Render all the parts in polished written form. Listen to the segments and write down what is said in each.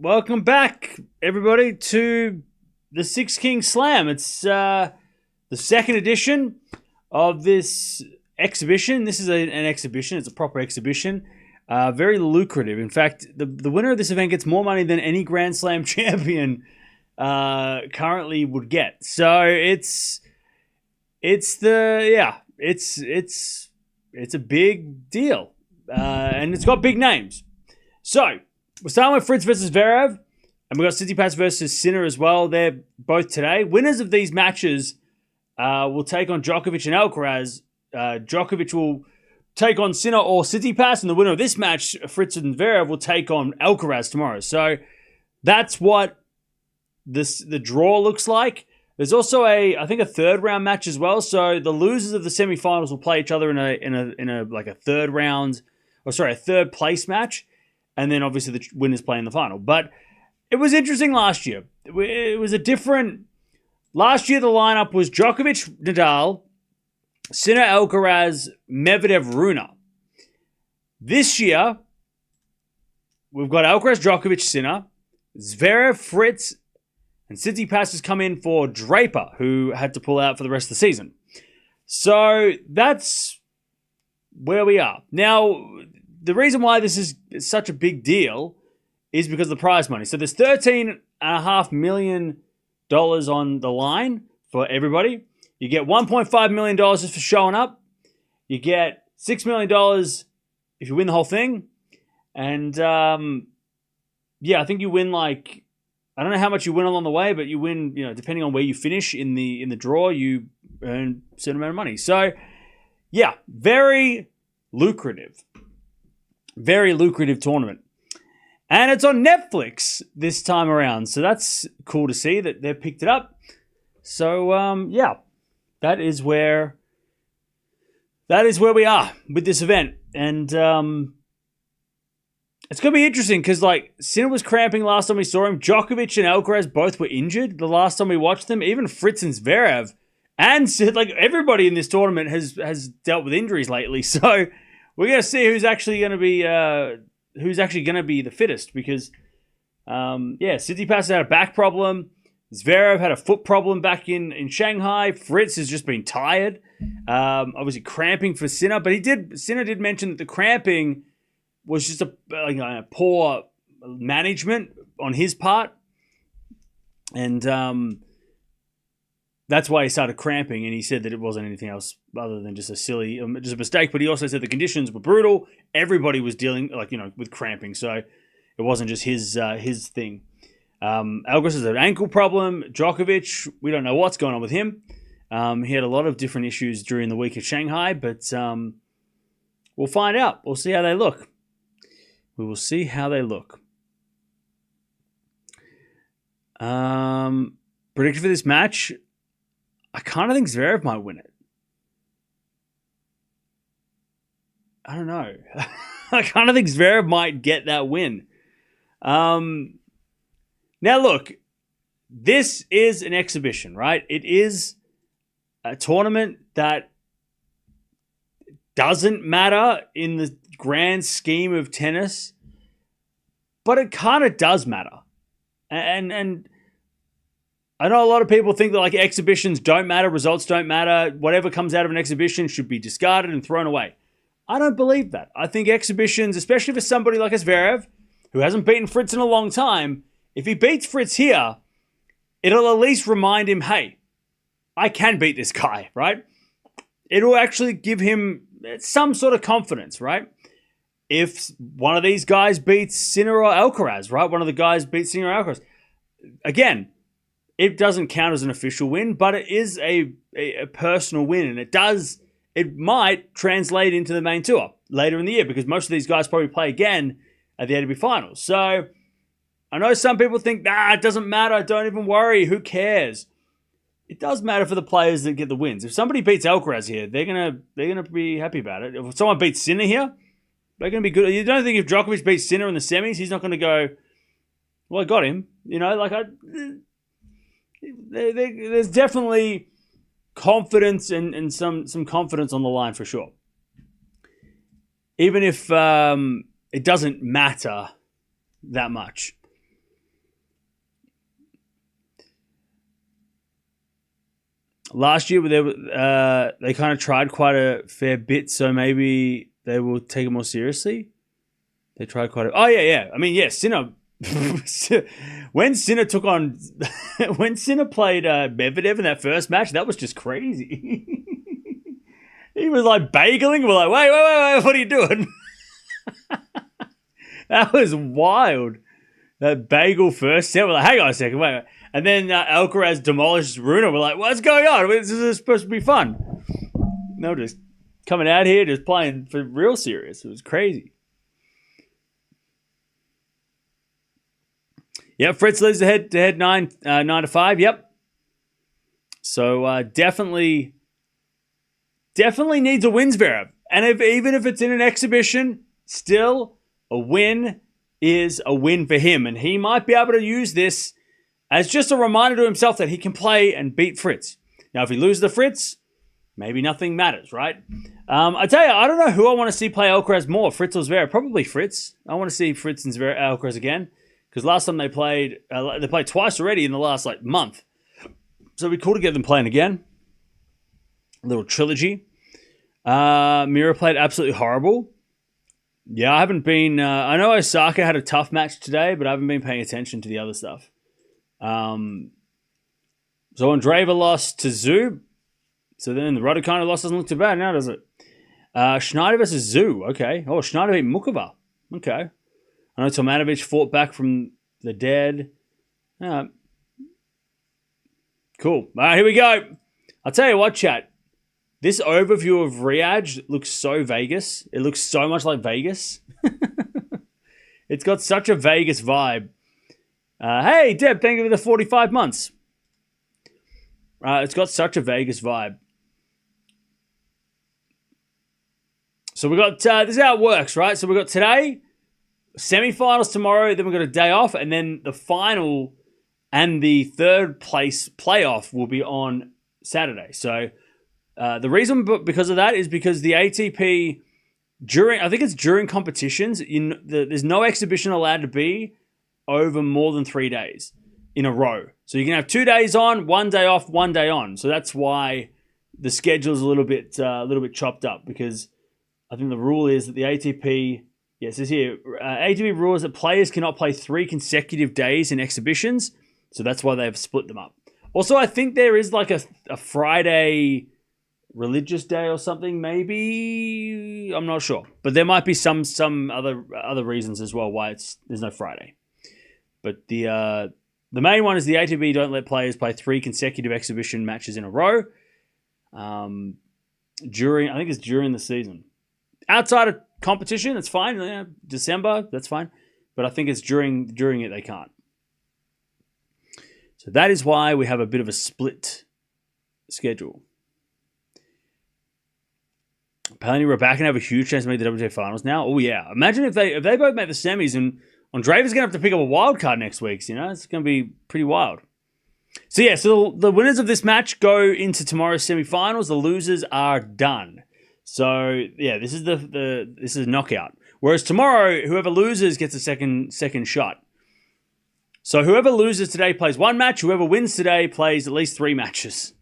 welcome back, everybody, to the Six King Slam. It's the second edition of this exhibition. This is an exhibition. It's a proper exhibition. Very lucrative. In fact, the winner of this event gets more money than any Grand Slam champion currently would get. So it's a big deal, and it's got big names. So we're starting with Fritz versus Zverev, and we've got Tsitsipas versus Sinner as well. They're both today. Winners of these matches will take on Djokovic and Alcaraz. Djokovic will take on Sinner or Tsitsipas, and the winner of this match, Fritz and Zverev, will take on Alcaraz tomorrow. So that's what the draw looks like. There's also I think a third round match as well. So the losers of the semifinals will play each other in a third place match. And then obviously the winners play in the final. But it was interesting last year. It was a different... Last year the lineup was Djokovic, Nadal, Sinner, Alcaraz, Medvedev, Rune. This year, we've got Alcaraz, Djokovic, Sinner, Zverev, Fritz, and Tsitsipas has come in for Draper, who had to pull out for the rest of the season. So that's where we are. Now, the reason why this is such a big deal is because of the prize money. So there's $13.5 million on the line for everybody. You get $1.5 million just for showing up. You get $6 million if you win the whole thing. And I think you win I don't know how much you win along the way, but you win, depending on where you finish in the draw, you earn a certain amount of money. So yeah, very lucrative. Very lucrative tournament. And it's on Netflix this time around. So that's cool to see that they've picked it up. So, that is where we are with this event. And it's going to be interesting because, Sinner was cramping last time we saw him. Djokovic and Alcaraz both were injured the last time we watched them. Even Fritz and Zverev. And, everybody in this tournament has dealt with injuries lately. So we're going to see who's actually going to be the fittest because, Tsitsipas had a back problem. Zverev had a foot problem back in Shanghai. Fritz has just been tired. Obviously cramping for Sinner, but Sinner did mention that the cramping was just a poor management on his part, and that's why he started cramping, and he said that it wasn't anything else other than just just a mistake. But he also said the conditions were brutal. Everybody was dealing, with cramping, so it wasn't just his thing. Alcaraz has an ankle problem. Djokovic, we don't know what's going on with him. He had a lot of different issues during the week at Shanghai, but we'll find out. We'll see how they look. We will see how they look. Prediction for this match, I kind of think Zverev might win it. I don't know. I kind of think Zverev might get that win. Now, look, this is an exhibition, right? It is a tournament that doesn't matter in the grand scheme of tennis, but it kind of does matter. And I know a lot of people think that exhibitions don't matter, results don't matter, whatever comes out of an exhibition should be discarded and thrown away. I don't believe that. I think exhibitions, especially for somebody like a Zverev, who hasn't beaten Fritz in a long time, if he beats Fritz here, it'll at least remind him, hey, I can beat this guy, right? It'll actually give him some sort of confidence, right? If one of these guys beats Sinner or Alcaraz, right? One of the guys beats Sinner or Alcaraz. Again, it doesn't count as an official win, but it is a personal win, and it might translate into the main tour later in the year because most of these guys probably play again at the ATP finals. So I know some people think, it doesn't matter, don't even worry, who cares? It does matter for the players that get the wins. If somebody beats Alcaraz here, they're gonna be happy about it. If someone beats Sinner here, they're gonna be good. You don't think if Djokovic beats Sinner in the semis, he's not gonna go, well, I got him. There's definitely confidence and some confidence on the line for sure. Even if it doesn't matter that much. Last year, they kind of tried quite a fair bit, so maybe they will take it more seriously. They tried quite a... Oh, yeah. I mean, yeah, Sinner... when Sinner took on... when Sinner played Medvedev in that first match, that was just crazy. He was like bageling. We're like, wait, what are you doing? That was wild. That bagel first set. We're like, hang on a second, wait. And then Alcaraz demolished Runa. We're like, what's going on? This is supposed to be fun. No, just coming out here, just playing for real serious. It was crazy. Yep, Fritz leads the head-to-head 9-5. Yep. So definitely needs a win, Zverev. And even if it's in an exhibition, still a win is a win for him. And he might be able to use this as just a reminder to himself that he can play and beat Fritz. Now, if he loses to Fritz, maybe nothing matters, right? I tell you, I don't know who I want to see play Alcaraz more, Fritz or Zverev. Probably Fritz. I want to see Fritz and Alcaraz again. Because last time they played twice already in the last month. So it'd be cool to get them playing again. A little trilogy. Mirra played absolutely horrible. Yeah, I haven't been... I know Osaka had a tough match today, but I haven't been paying attention to the other stuff. So Andreeva lost to Zhu. So then the Raducanu loss doesn't look too bad now, does it? Schneider versus Zhu. Okay. Oh, Schneider beat Mukova. Okay. I know Tomanovic fought back from the dead. Cool. All right, here we go. I'll tell you what, chat. This overview of Riyadh looks so Vegas. It looks so much like Vegas. It's got such a Vegas vibe. Hey, Deb, thank you for the 45 months. It's got such a Vegas vibe. So we got, this is how it works, right? So we got today, semifinals tomorrow, then we've got a day off, and then the final and the third place playoff will be on Saturday. So the reason because of that is because the ATP, during competitions, there's no exhibition allowed to be over more than 3 days in a row. So you can have 2 days on, 1 day off, 1 day on. So that's why the schedule's a little bit chopped up, because I think the rule is that the ATP, it says here, ATP rules that players cannot play 3 consecutive days in exhibitions. So that's why they've split them up. Also, I think there is like a Friday religious day or something, maybe. I'm not sure. But there might be some other reasons as well why there's no Friday. But the main one is the ATP don't let players play 3 consecutive exhibition matches in a row. I think it's during the season. Outside of competition, it's fine. Yeah, December, that's fine. But I think it's during it they can't. So that is why we have a bit of a split schedule. Apparently, Raducanu have a huge chance to make the WTA finals now. Oh yeah, imagine if they both make the semis, and Andreeva's going to have to pick up a wild card next week. So, it's going to be pretty wild. So yeah, so the winners of this match go into tomorrow's semifinals. The losers are done. So yeah, this is this is knockout. Whereas tomorrow, whoever loses gets a second shot. So whoever loses today plays 1 match. Whoever wins today plays at least 3 matches.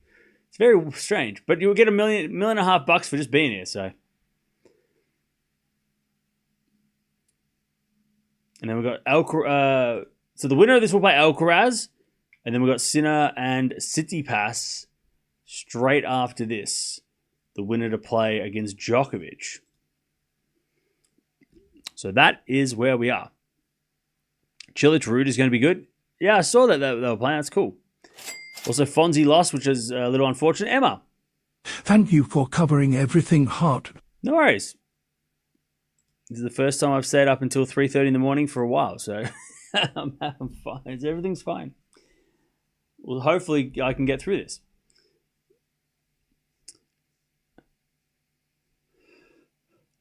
It's very strange, but you'll get $1.5 million for just being here. So, and then we've got so the winner of this will play Alcaraz, and then we've got Sinner and Tsitsipas straight after this. The winner to play against Djokovic. So that is where we are. Cilic Ruud is going to be good. Yeah, I saw that they were playing. That's cool. Also, Fonzie lost, which is a little unfortunate. Emma. Thank you for covering everything hot. No worries. This is the first time I've stayed up until 3:30 in the morning for a while, so I'm fine. Everything's fine. Well, hopefully I can get through this.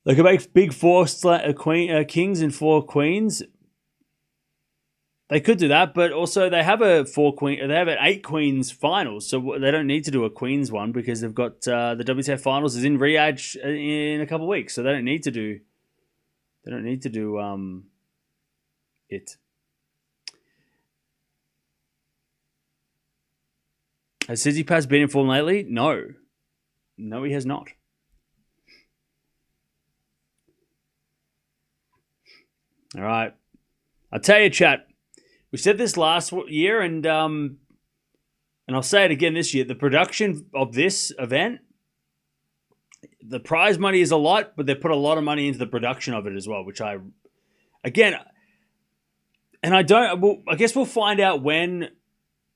They could make big 4 kings and 4 queens. They could do that, but also they have an 8 queens finals, so they don't need to do a queens one because they've got the WTA finals is in Riyadh in a couple of weeks, so they don't need to do. It. Has Tsitsipas been in form lately? No. No, he has not. All right. I'll tell you, chat. We said this last year, and I'll say it again this year. The production of this event, the prize money is a lot, but they put a lot of money into the production of it as well, which I guess we'll find out when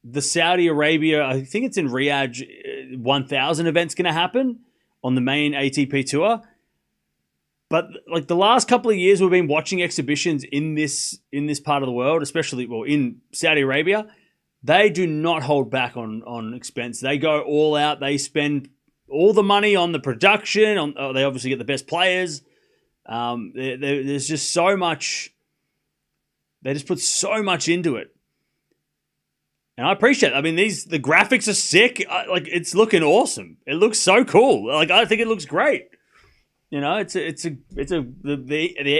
the Saudi Arabia, I think it's in Riyadh, 1000 event's going to happen on the main ATP Tour. But like the last couple of years, we've been watching exhibitions in this part of the world, especially in Saudi Arabia. They do not hold back on expense. They go all out. They spend all the money on the production. They obviously get the best players. There's just so much. They just put so much into it. And I appreciate it. I mean, the graphics are sick. It's looking awesome. It looks so cool. I think it looks great. You know, the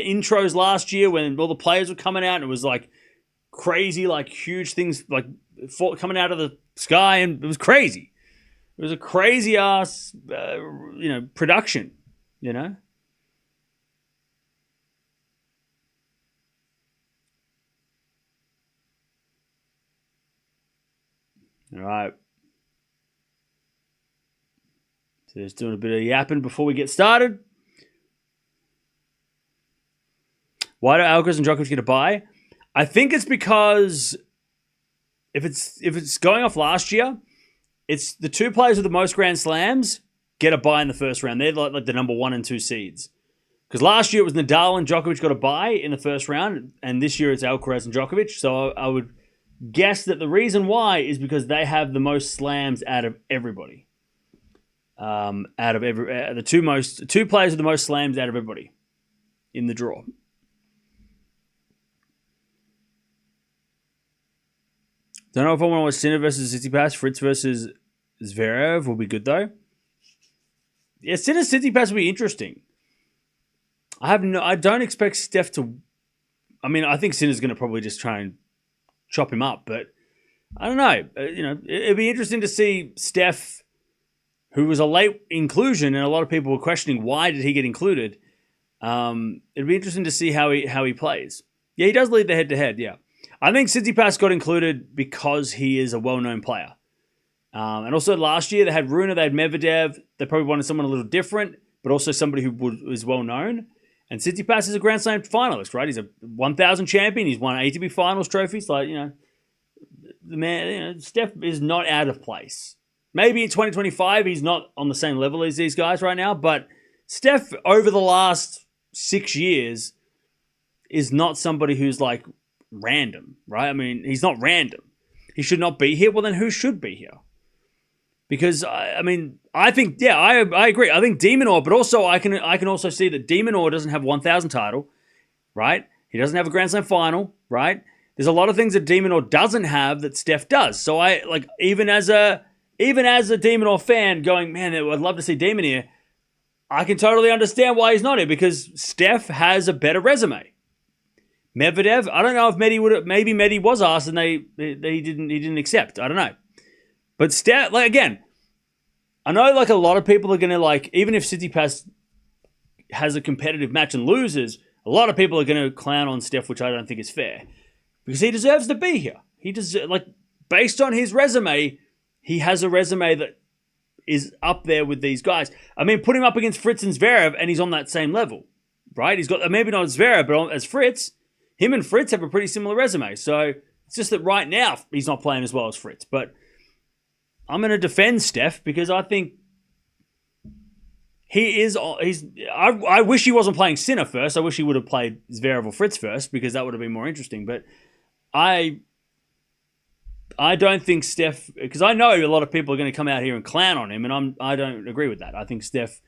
intros last year when all the players were coming out and it was like crazy, like huge things like coming out of the sky, and it was crazy. It was a crazy ass, production. You know. All right. So just doing a bit of yapping before we get started. Why do Alcaraz and Djokovic get a bye? I think it's because if it's going off last year, it's the two players with the most Grand Slams get a bye in the first round. They're like the number 1 and 2 seeds. Because last year it was Nadal and Djokovic got a bye in the first round, and this year it's Alcaraz and Djokovic. So I would guess that the reason why is because they have the most slams out of everybody. The two players with the most slams out of everybody in the draw. Don't know if I want to watch Sinner versus Tsitsipas. Fritz versus Zverev will be good though. Yeah, Sinner Tsitsipas will be interesting. I don't expect Steph to. I mean, I think Sinner's going to probably just try and chop him up, but I don't know. It'd be interesting to see Steph, who was a late inclusion, and a lot of people were questioning why did he get included. It'd be interesting to see how he plays. Yeah, he does lead the head-to-head, yeah. I think Tsitsipas got included because he is a well-known player. And also last year they had Rune, they had Medvedev. They probably wanted someone a little different, but also somebody who is well-known. And Tsitsipas is a Grand Slam finalist, right? He's a 1,000 champion. He's won ATP Finals trophies. The man, Steph is not out of place. Maybe in 2025 he's not on the same level as these guys right now, but Steph over the last 6 years is not somebody who's like random, right? I mean, he's not random. He should not be here. Well, then who should be here? Because I think, yeah, I agree. I think de Minaur, but also I can also see that de Minaur doesn't have 1,000 title, right? He doesn't have a Grand Slam final, right? There's a lot of things that de Minaur doesn't have that Steph does. So I like even as a de Minaur fan going, man, I'd love to see de Minaur here. I can totally understand why he's not here because Steph has a better resume. Medvedev, I don't know if maybe Medi was asked and he didn't accept. I don't know. But Steph, again, I know a lot of people are going to even if Tsitsipas has a competitive match and loses, a lot of people are going to clown on Steph, which I don't think is fair. Because he deserves to be here. Based on his resume, he has a resume that is up there with these guys. I mean, put him up against Fritz and Zverev and he's on that same level, right? He's got, maybe not as Zverev, but as Fritz, him and Fritz have a pretty similar resume. So it's just that right now he's not playing as well as Fritz. But I'm going to defend Steph because I think I wish he wasn't playing Sinner first. I wish he would have played Zverev or Fritz first because that would have been more interesting. But I don't think Steph, because I know a lot of people are going to come out here and clown on him, and I don't agree with that. I think Steph,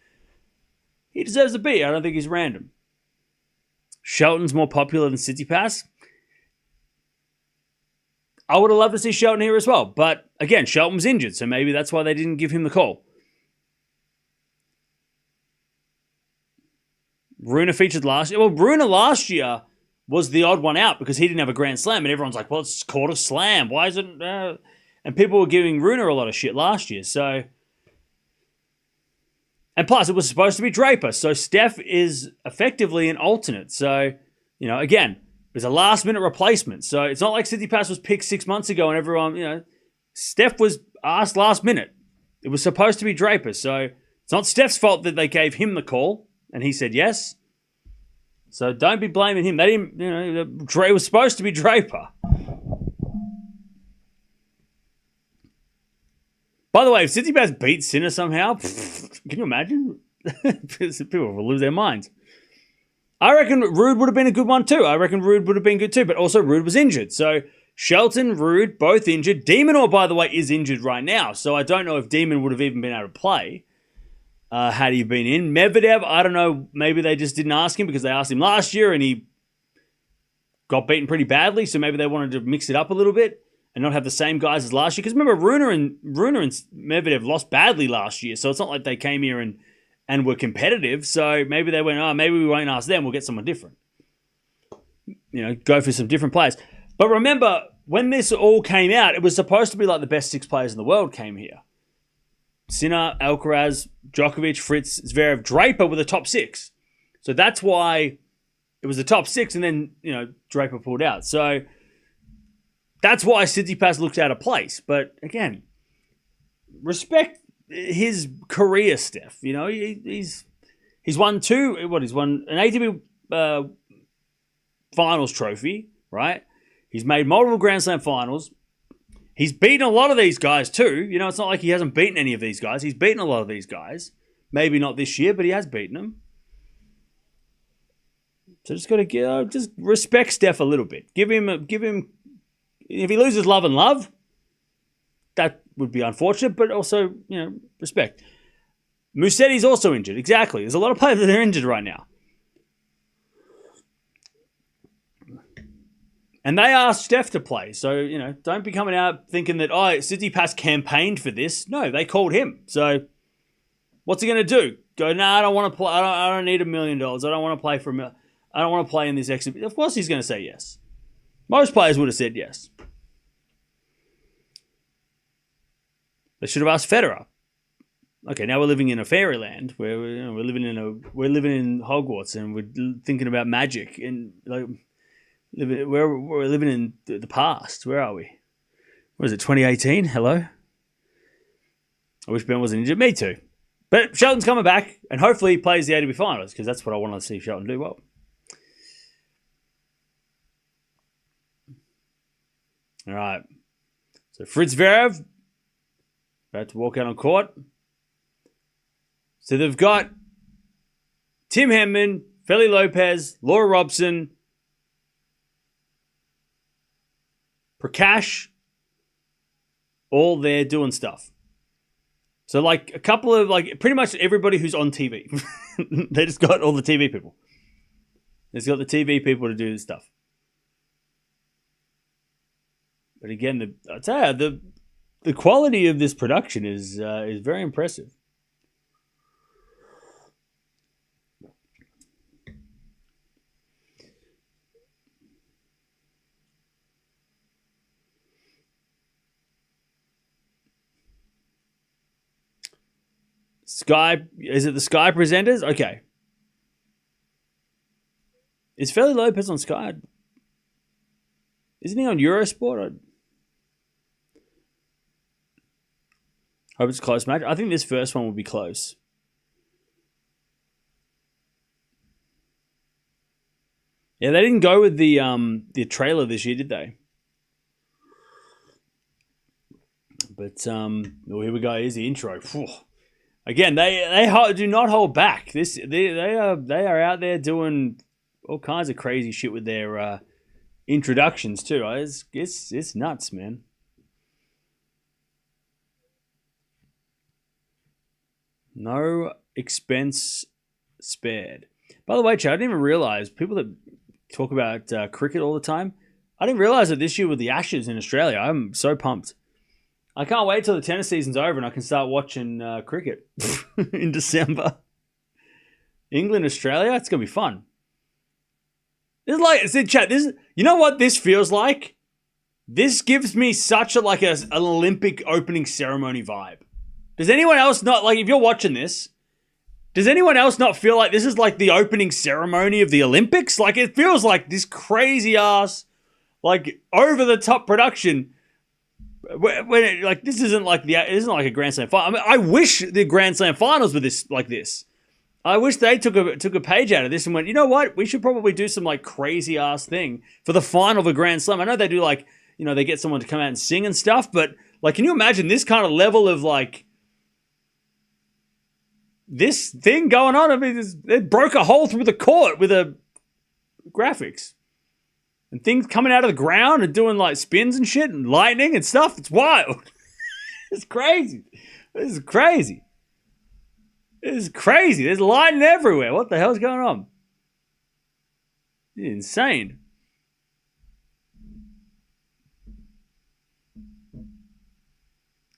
he deserves to be. I don't think he's random. Shelton's more popular than Tsitsipas. I would have loved to see Shelton here as well. But again, Shelton was injured, so maybe that's why they didn't give him the call. Rune featured last year. Well, Rune last year was the odd one out because he didn't have a Grand Slam, and everyone's like, well, it's called a slam. Why is it? And people were giving Runa a lot of shit last year. So, and plus, it was supposed to be Draper. So Steph is effectively an alternate. So, again, it was a last-minute replacement. So it's not like Tsitsipas was picked 6 months ago and everyone, Steph was asked last minute. It was supposed to be Draper. So it's not Steph's fault that they gave him the call and he said yes. So don't be blaming him. They didn't, Dre was supposed to be Draper. By the way, if Tsitsipas beats Sinner somehow, can you imagine? People will lose their minds. I reckon Rude would have been a good one too. I reckon Rude would have been good too, but also Rude was injured. So Shelton, Rude, both injured. Demonor, by the way, is injured right now. So I don't know if Demon would have even been able to play had he been in. Medvedev, I don't know. Maybe they just didn't ask him because they asked him last year and he got beaten pretty badly. So maybe they wanted to mix it up a little bit and not have the same guys as last year. Because remember, Runa and Medvedev lost badly last year. So it's not like they came here and were competitive. So maybe they went, maybe we won't ask them. We'll get someone different. Go for some different players. But remember, when this all came out, it was supposed to be like the best 6 players in the world came here. Sinner, Alcaraz, Djokovic, Fritz, Zverev, Draper were the top 6. So that's why it was the top 6 and then, Draper pulled out. So that's why Tsitsipas looks out of place. But again, respect his career, Steph. He's won he's won an ATP Finals trophy, right? He's made multiple Grand Slam finals. He's beaten a lot of these guys too. It's not like he hasn't beaten any of these guys. He's beaten a lot of these guys. Maybe not this year, but he has beaten them. So just got to just respect Steph a little bit. Give him. If he loses love and love, that would be unfortunate, but also respect. Mussetti's also injured. Exactly. There's a lot of players that are injured right now. And they asked Steph to play. So, don't be coming out thinking that, Tsitsipas campaigned for this. No, they called him. So, what's he going to do? Go, I don't want to play. I don't need $1 million. I don't want to play I don't want to play in this exhibition. Of course he's going to say yes. Most players would have said yes. They should have asked Federer. Okay, now we're living in a fairyland where we're living in Hogwarts and we're thinking about magic and we're living in the past. Where are we? What is it, 2018? Hello? I wish Ben wasn't injured. Me too. But Shelton's coming back, and hopefully he plays the ATP Finals, because that's what I want to see Shelton do well. All right. So Fritz Zverev about to walk out on court. So they've got Tim Henman, Feli Lopez, Laura Robson, Prakash, all there doing stuff. So a couple of pretty much everybody who's on TV. They just got all the TV people. They've got the TV people to do this stuff. But again, I tell you, the quality of this production is very impressive. Sky, is it the Sky presenters? Okay. Is Feli Lopez on Sky? Isn't he on Eurosport? I hope it's a close match. I think this first one will be close. Yeah, they didn't go with the trailer this year, did they? But here we go. Here's the intro. Whew. Again, they do not hold back. They are out there doing all kinds of crazy shit with their introductions too. It's nuts, man. No expense spared. By the way, Chad, I didn't even realize people that talk about cricket all the time. I didn't realize that this year with the Ashes in Australia. I'm so pumped. I can't wait till the tennis season's over and I can start watching cricket in December. England, Australia, it's gonna be fun. It's like, chat. You know what this feels like? This gives me such an Olympic opening ceremony vibe. Does anyone else not, like, if you're watching this, does anyone else not feel like this is like the opening ceremony of the Olympics? Like, it feels like this crazy ass, like, over the top production. When it, like, this isn't like a Grand Slam final. I mean, I wish the Grand Slam finals were like this. I wish they took a page out of this and went, you know what? We should probably do some like crazy ass thing for the final of a Grand Slam. I know they do like, you know, they get someone to come out and sing and stuff, but like, can you imagine this kind of level of like this thing going on? I mean, it broke a hole through the court with a graphics and things coming out of the ground and doing like spins and shit and lightning and stuff. It's wild. It's crazy. This is crazy. This is crazy. There's lightning everywhere. What the hell's going on? It's insane.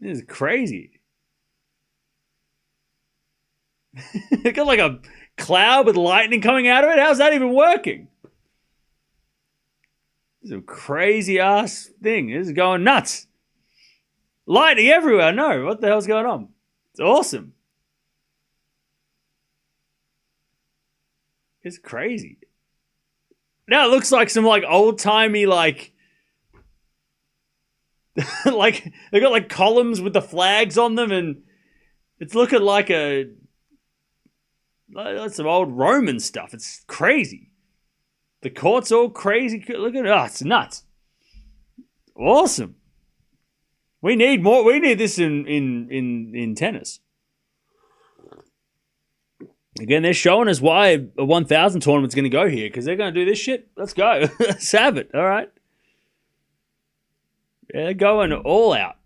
This is crazy. They got like a cloud with lightning coming out of it. How's that even working? This is a crazy ass thing. This is going nuts. Lightning everywhere. No, what the hell's going on? It's awesome. It's crazy. Now it looks like some like old timey like like they got like columns with the flags on them, and it's looking like some old Roman stuff. It's crazy. The court's all crazy. Look at it. It's nuts. Awesome. We need more. We need this in tennis. Again, they're showing us why a 1,000 tournament's going to go here, because they're going to do this shit. Let's go. Let's have it. All right. Yeah, they're going all out.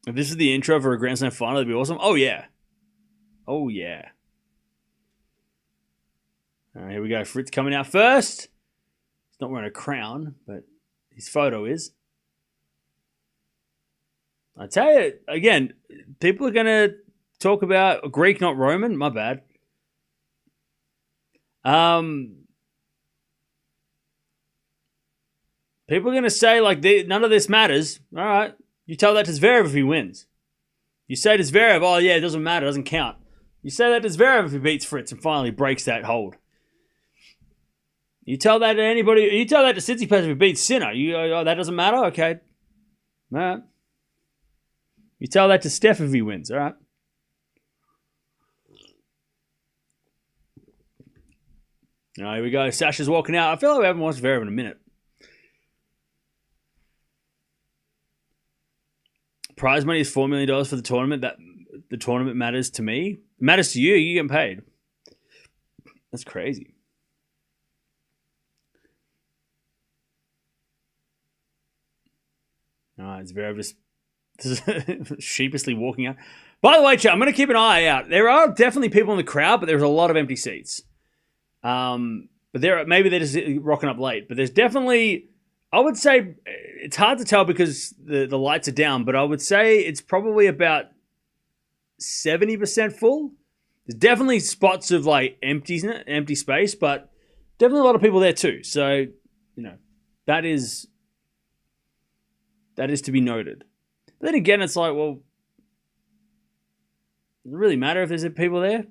If this is the intro for a Grand Slam final, that'd be awesome. Oh, yeah. Oh, yeah. All right, here we go. Fritz coming out first. He's not wearing a crown, but his photo is. I tell you, again, people are going to talk about Greek, not Roman. My bad. People are going to say, like, none of this matters. All right. You tell that to Zverev if he wins. You say to Zverev, oh, yeah, it doesn't matter. It doesn't count. You say that to Zverev if he beats Fritz and finally breaks that hold. You tell that to anybody. You tell that to Tsitsipas if he beats Sinner. Oh, that doesn't matter? Okay. All right. You tell that to Steph if he wins, all right? All right, here we go. Sasha's walking out. I feel like we haven't watched Zverev in a minute. Prize money is $4 million for the tournament. That the tournament matters to me. It matters to you. You get paid. That's crazy. All right, Zverev just sheepishly walking out. By the way, chat, I'm going to keep an eye out. There are definitely people in the crowd, but there's a lot of empty seats. But maybe they're just rocking up late. But there's definitely, I would say, it's hard to tell because the lights are down, but I would say it's probably about 70% full. There's definitely spots of like empty space, but definitely a lot of people there too. So, you know, that is to be noted. But then again, it's like, well, does it really matter if there's people there?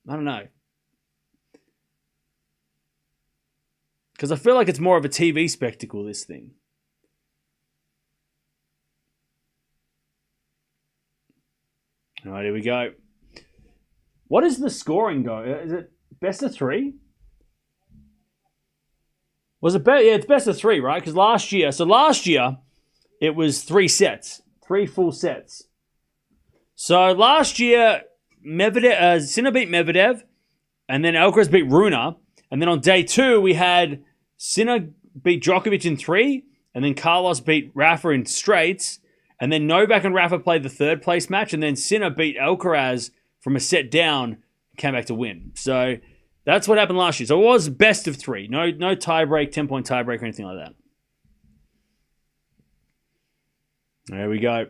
I don't know. Because I feel like it's more of a TV spectacle, this thing. All right, here we go. What is the scoring go? Is it best of three? Was it better? Yeah, it's best of three, right? Because last year it was 3 sets, 3 full sets. So last year, Sinner beat Medvedev, and then Alcaraz beat Runa, and then on day 2 we had Sinner beat Djokovic in 3, and then Carlos beat Rafa in straights, and then Novak and Rafa played the 3rd place match, and then Sinner beat Alcaraz from a set down, and came back to win. So that's what happened last year. So it was best of 3. No tie break, 10-point tie break or anything like that. There we go.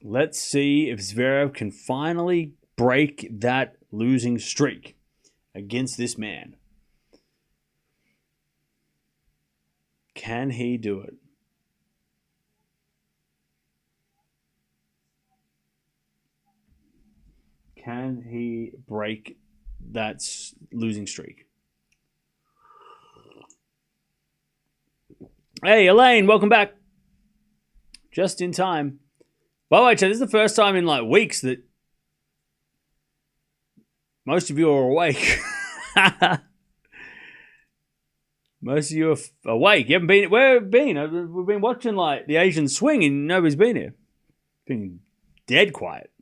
Let's see if Zverev can finally break that losing streak against this man. Can he do it? Can he break that losing streak? Hey, Elaine, welcome back. Just in time. By the way, Chad, this is the first time in like weeks that most of you are awake. Most of you are awake. You haven't been. Where have you been? We've been watching like the Asian swing and nobody's been here. Been dead quiet.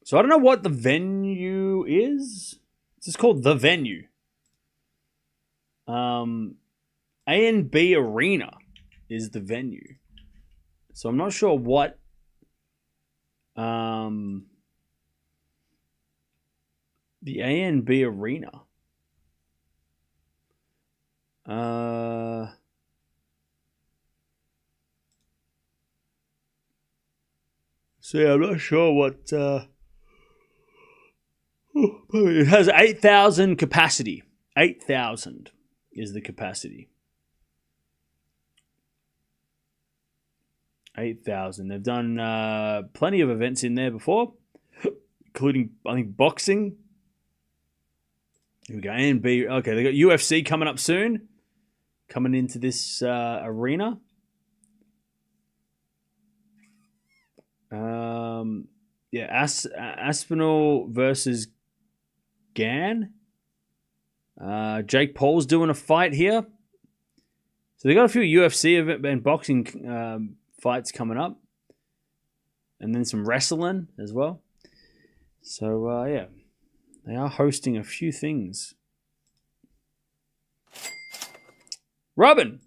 So I don't know what the venue is. It's just called The Venue. A&B Arena is the venue. So I'm not sure what the A&B Arena. So yeah, I'm not sure what it has 8,000 capacity. 8,000 is the capacity. 8,000. They've done plenty of events in there before, including, I think, boxing. Here we go. A&B. Okay, they got UFC coming up soon. Coming into this arena. Aspinall versus Gan. Jake Paul's doing a fight here. So they got a few UFC event and boxing fights coming up. And then some wrestling as well. So, yeah. They are hosting a few things. Robin.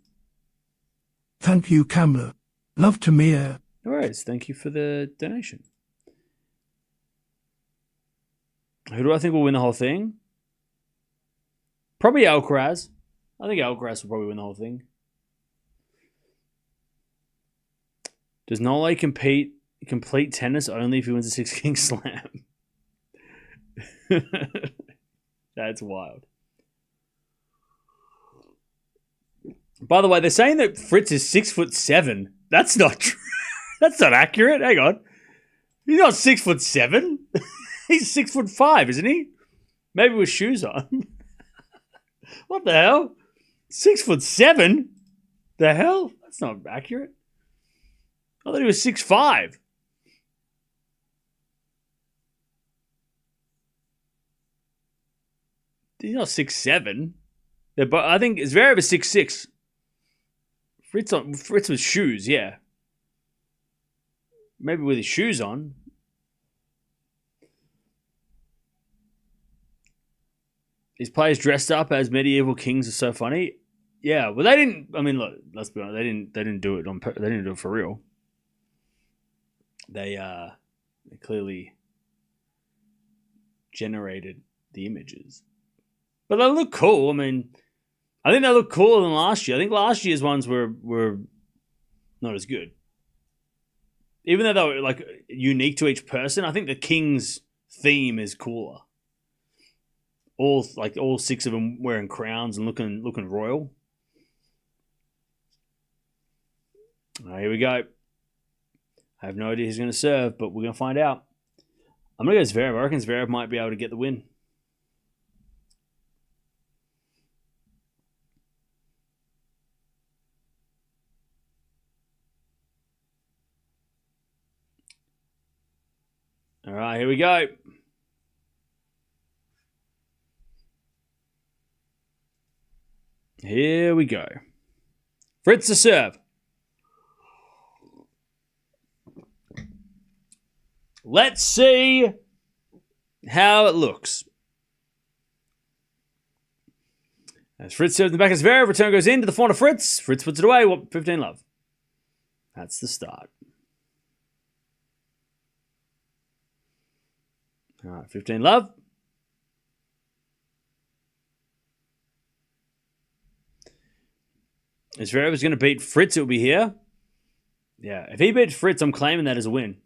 Thank you, Kamla. Love to Mia. All right. Thank you for the donation. Who do I think will win the whole thing? Probably Alcaraz. I think Alcaraz will probably win the whole thing. Does Nole complete tennis only if he wins a Six King Slam? That's wild. By the way, they're saying that Fritz is 6'7". That's not true. That's not accurate. Hang on. He's not 6'7". He's 6'5", isn't he? Maybe with shoes on. What the hell? 6'7"? The hell? That's not accurate. I thought he was 6'5". He's not 6'7". But I think Zverev is 6'6". Fritz with shoes, yeah. Maybe with his shoes on. His players dressed up as medieval kings are so funny. Yeah, well, they didn't. I mean, look, let's be honest. They didn't do it they didn't do it for real. They clearly generated the images, but they look cool. I mean, I think they look cooler than last year. I think last year's ones were not as good, even though they were like unique to each person. I think the Kings theme is cooler. All six of them wearing crowns and looking royal. Here we go. I have no idea who's going to serve, but we're going to find out. I'm going to go Zverev. I reckon Zverev might be able to get the win. All right, here we go. Here we go. Fritz to serve. Let's see how it looks. As Fritz serves in the back of Zverev, return goes into the front of Fritz. Fritz puts it away. 15 love. That's the start. All right, 15 love. If Zverev is going to beat Fritz, it will be here. Yeah, if he beats Fritz, I'm claiming that as a win.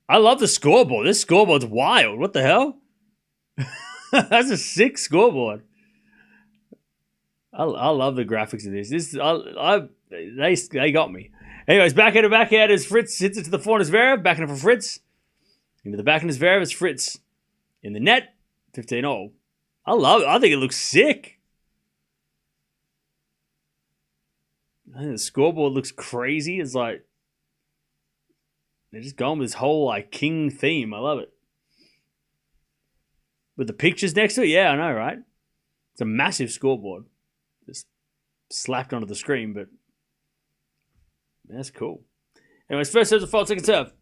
I love the scoreboard. This scoreboard's wild. What the hell? That's a sick scoreboard. I love the graphics of this. They got me. Anyways, backhand as Fritz hits it to the forehand of Zverev. Backhand for Fritz. Into the backhand of Zverev as Fritz. In the net. 15-all. I love it. I think it looks sick. I think the scoreboard looks crazy. It's like they're just going with this whole like king theme. I love it. With the pictures next to it, yeah, I know, right? It's a massive scoreboard. Just slapped onto the screen, but that's cool. Anyways, first serve's a fault, second serve.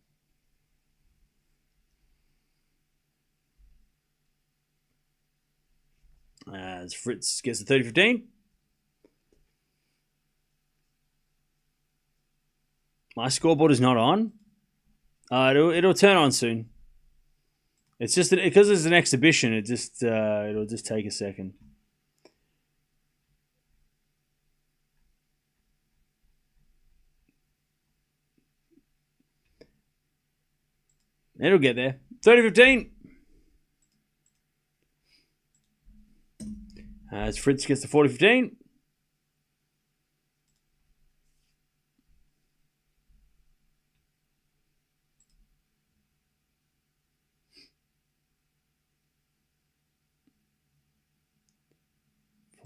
As Fritz gets the 30-15. My scoreboard is not on. It'll turn on soon. It's just because it's an exhibition. It'll just take a second. It'll get there. 30-15. As Fritz gets the 40-15.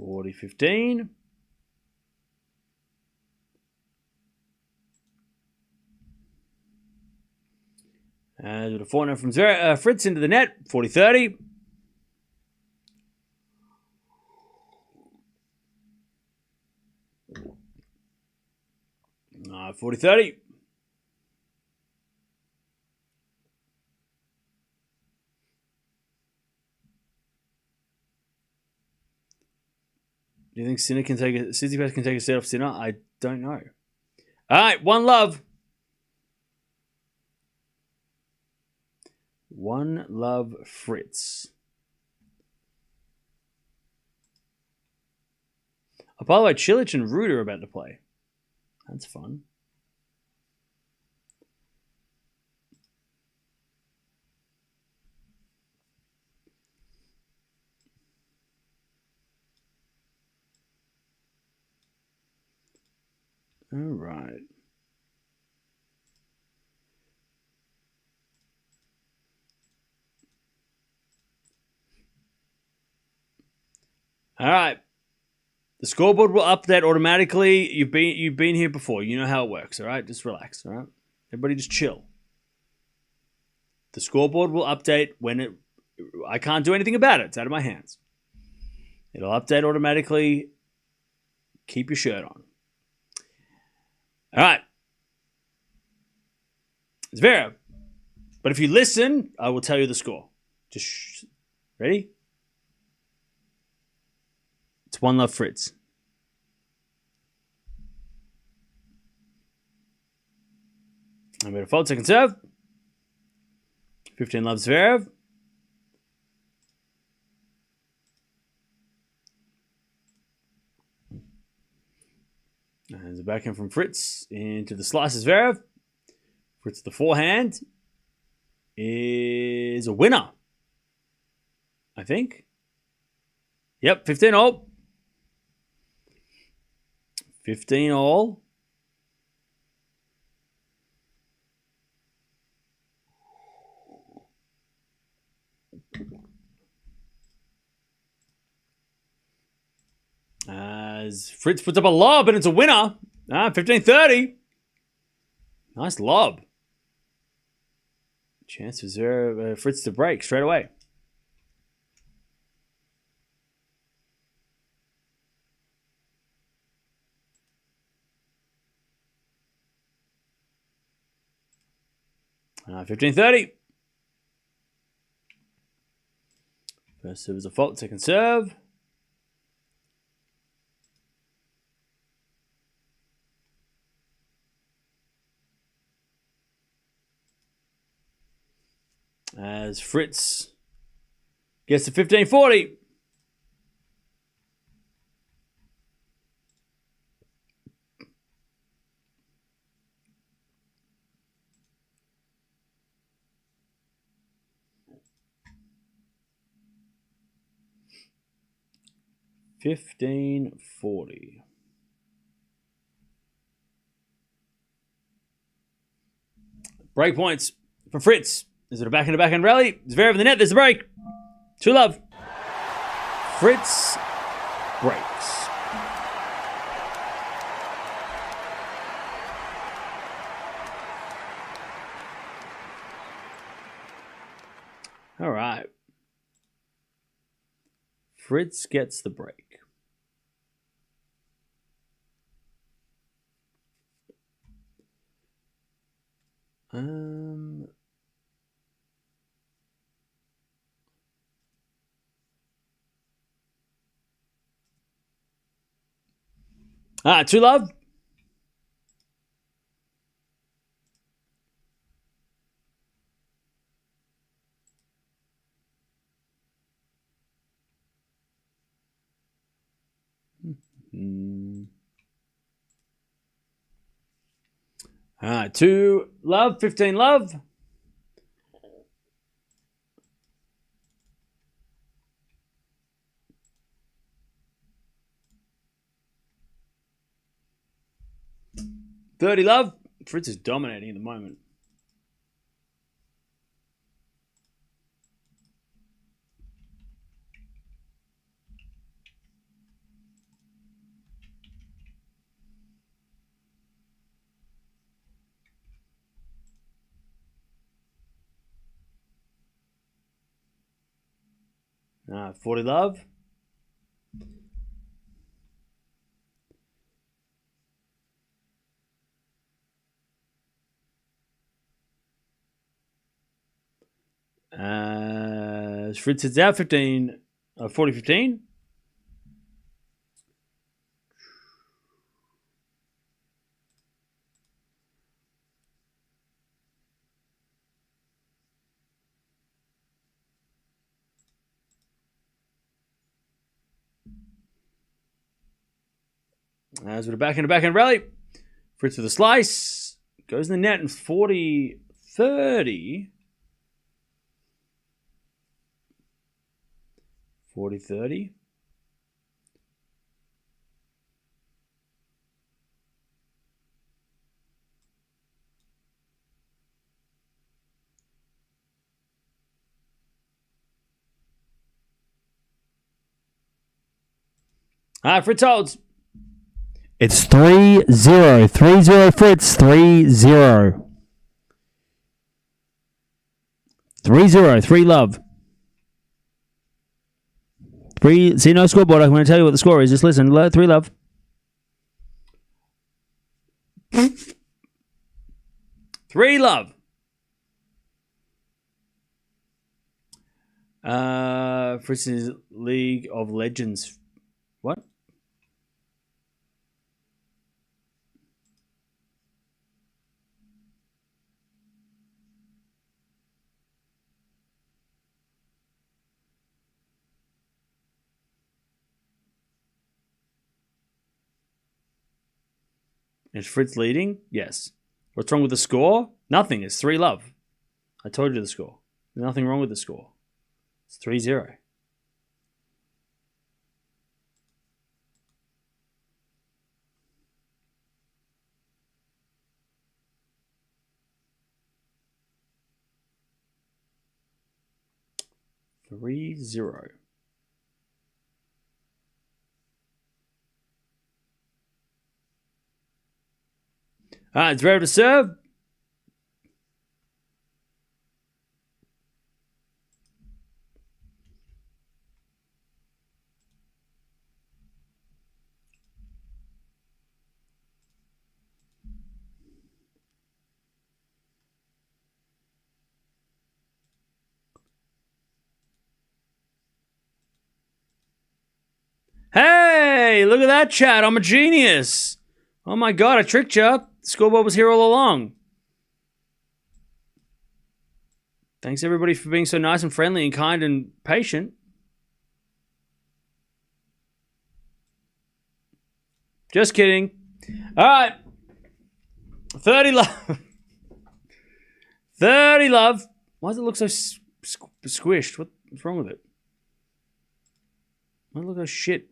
$40-15. With a forehand from Fritz into the net. 40-30. $40-30. Do you think Sinner can take Tsitsipas can take a set off Sinner? I don't know. All right, one love. One love, Fritz. Oh, by the way, Cilic and Ruud are about to play. That's fun. All right. All right. The scoreboard will update automatically. You've been here before. You know how it works, all right? Just relax, all right? Everybody just chill. The scoreboard will update when I can't do anything about it. It's out of my hands. It'll update automatically. Keep your shirt on. All right. Zverev. But if you listen, I will tell you the score. Just ready? It's one love, Fritz. I'm going to fold, second serve. 15 love, Zverev. And there's a backhand from Fritz into the slice of Zverev. Fritz, the forehand, is a winner, I think. Yep, 15 all. 15 all. As Fritz puts up a lob and it's a winner. 15-30. Nice lob. Chance for Fritz to break straight away. Uh, 15-30. First serve is a fault. Second serve. As Fritz gets to 15-40. 15-40. Break points for Fritz. Is it a backhand rally? Zverev in the net. There's the break. 2-love. Fritz breaks. All right. Fritz gets the break. All right, 2-love. All right, 2-love, 15-love. $30-love. Fritz is dominating at the moment. All right, 40-love. Fritz hits out 40-15. As with a backhand rally. Fritz with a slice. Goes in the net and 40-30. 40-30. All right, Fritz holds. It's 3-0. 3-0 Fritz. 3-0. 3-0. 3-love. See, no scoreboard. I'm going to tell you what the score is. Just listen. 3-love. $3-love. Fritz's League of Legends. What? Is Fritz leading? Yes. What's wrong with the score? Nothing. It's 3-love. I told you the score. There's nothing wrong with the score. It's 3-0. All right, it's ready to serve. Hey, look at that, chat. I'm a genius. Oh my God, I tricked you. The scoreboard was here all along. Thanks everybody for being so nice and friendly and kind and patient. Just kidding. All right. 30-love. 30-love. Why does it look so squished? What's wrong with it? Why does it look like shit?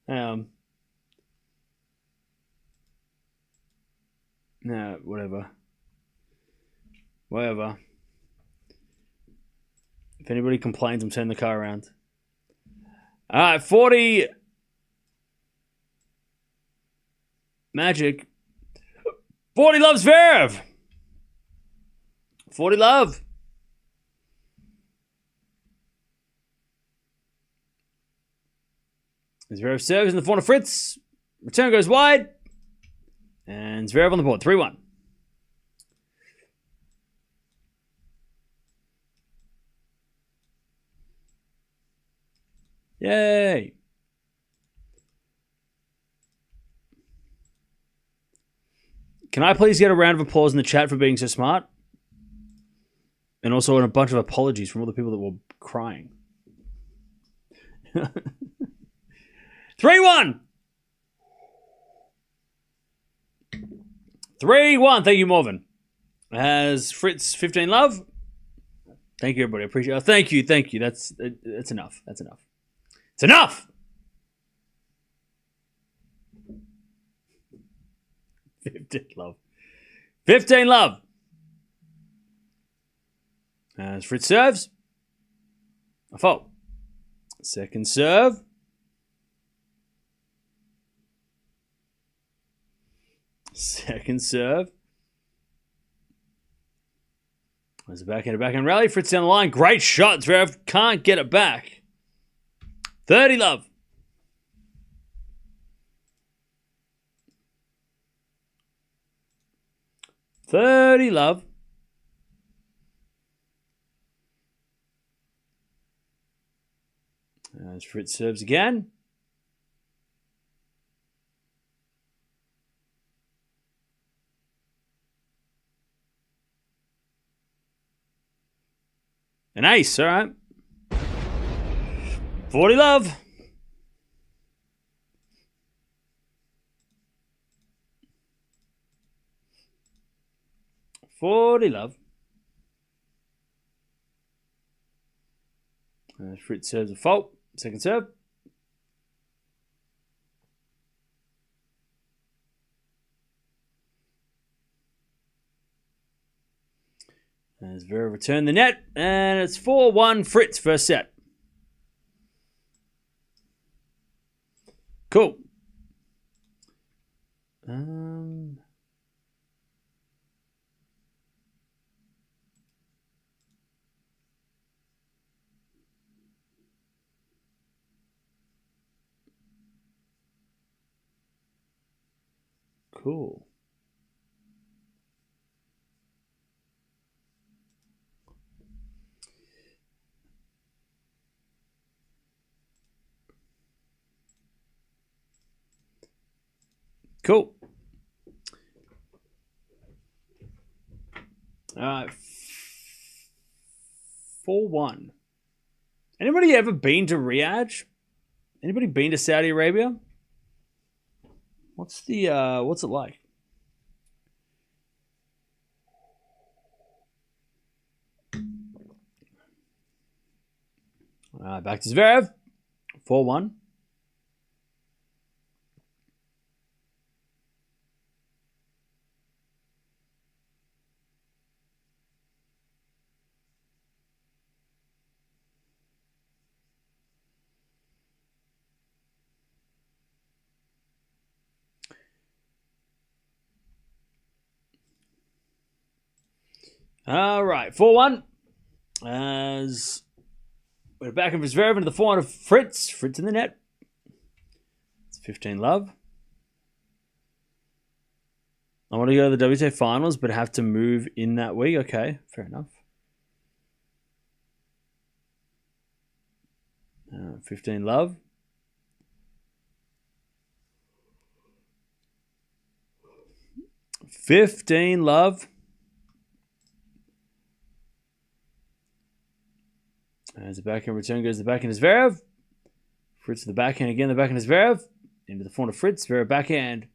No, whatever. Whatever. If anybody complains, I'm turning the car around. All right, 40. Magic. 40 loves Zverev. 40 love. Zverev serves in the corner. Fritz. Return goes wide. And Zverev on the board. 3-1. Yay. Can I please get a round of applause in the chat for being so smart? And also a bunch of apologies from all the people that were crying. 3-1. 3-1. Thank you, Morven. Has Fritz 15 love? Thank you, everybody. I appreciate it. Thank you. That's enough. That's enough. It's enough. 15 love. 15 love. As Fritz serves. A fault. Second serve. Second serve. There's a backhand rally. Fritz down the line. Great shot. Zverev can't get it back. 30 love. As Fritz serves again. An ace, all right. 40 love. Fritz serves a fault. Second serve. As Vera returned the net, and it's 4-1 Fritz first set. Cool. Cool. Cool. All right. 4-1. Anybody ever been to Riyadh? Anybody been to Saudi Arabia? What's it like? Back to Zverev. 4-1. All right, 4-1. As we're back in for Zverev into the forehand of Fritz. Fritz in the net. It's 15 love. I want to go to the WTA finals, but have to move in that week. Okay, fair enough. 15 love. As the backhand return goes the backhand is Zverev. Fritz to the backhand again, the backhand is Zverev. Into the forehand of Fritz. Zverev backhand.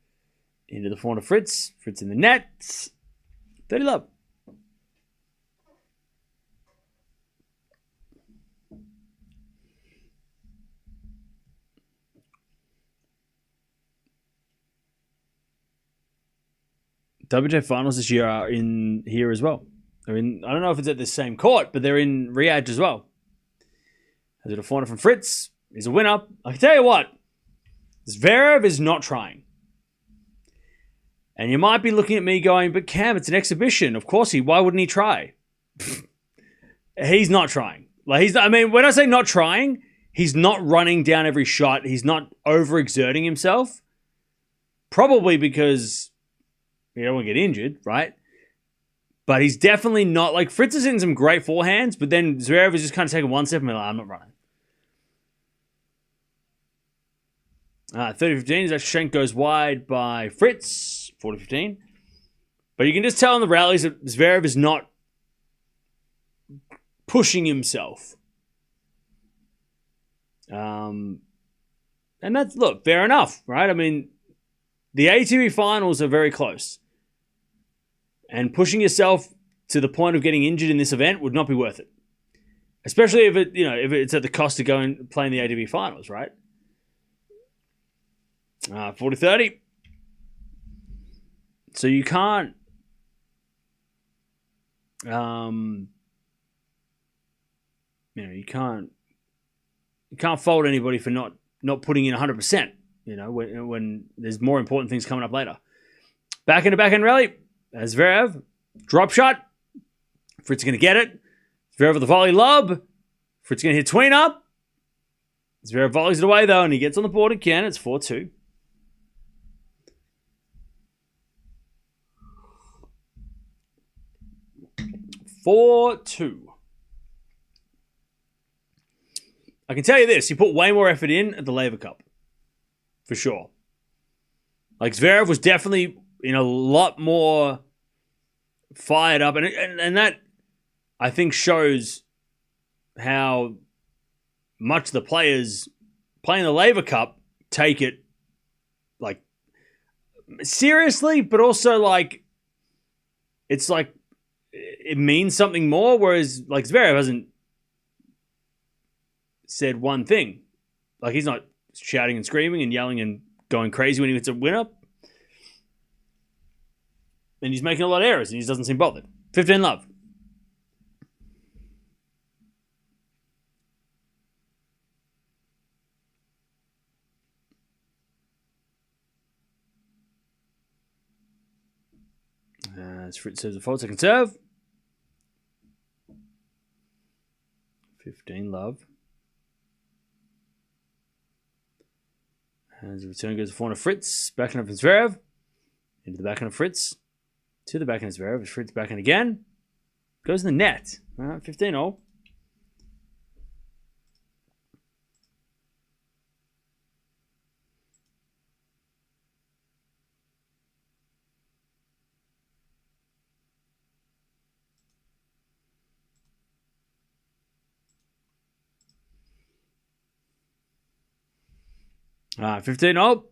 Into the forehand of Fritz. Fritz in the net. 30 love. WTA finals this year are in here as well. They're in. I don't know if it's at the same court, but they're in Riyadh as well. Has it a corner from Fritz? He's a winner. I can tell you what, Zverev is not trying. And you might be looking at me going, but Cam, it's an exhibition. Of course why wouldn't he try? He's not trying. When I say not trying, he's not running down every shot. He's not overexerting himself. Probably because you don't want to get injured, right? But he's definitely not, like, Fritz is in some great forehands, but then Zverev is just kind of taking one step and like, I'm not running. 30-15, Shank goes wide by Fritz, 40-15. But you can just tell in the rallies that Zverev is not pushing himself. And that's, look, fair enough, right? I mean, the ATP finals are very close. And pushing yourself to the point of getting injured in this event would not be worth it. Especially if it's at the cost of going and playing the ATP finals, right? 40-30. So you can't you can't fault anybody for not putting in 100%, when there's more important things coming up later. Back rally. Zverev, drop shot. Fritz is going to get it. Zverev with the volley lob. Fritz is going to hit tween up. Zverev volleys it away, though, and he gets on the board again. It's 4-2. I can tell you this. He put way more effort in at the Laver Cup. For sure. Like, Zverev was definitely in a lot more fired up. And that, I think, shows how much the players playing the Laver Cup take it, like, seriously, but also, like, it's like it means something more, whereas, like, Zverev hasn't said one thing. Like, he's not shouting and screaming and yelling and going crazy when he hits a winner. And he's making a lot of errors and he doesn't seem bothered. 15 love. As Fritz serves a fault, second serve. 15 love. As the return goes to forehand of Fritz. Backhand of Zverev. Into the backhand of Fritz. To the backhand of Zverev. Fritz backhand again. Goes in the net. 15-all. All right, 15-all.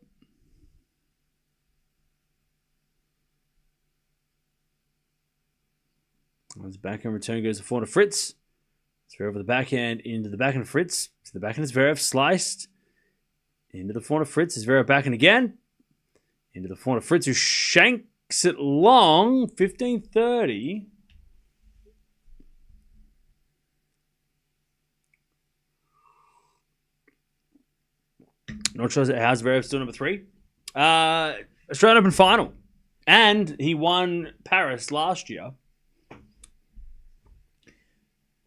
As the backhand return goes to forehand of Fritz. Zverev with the backhand into the backhand of Fritz. To the backhand of Zverev. Sliced. Into the forehand of Fritz. Zverev backhand again. Into the forehand of Fritz, who shanks it long. 15-30. Not sure how Zverev's still number 3. Australian Open final. And he won Paris last year.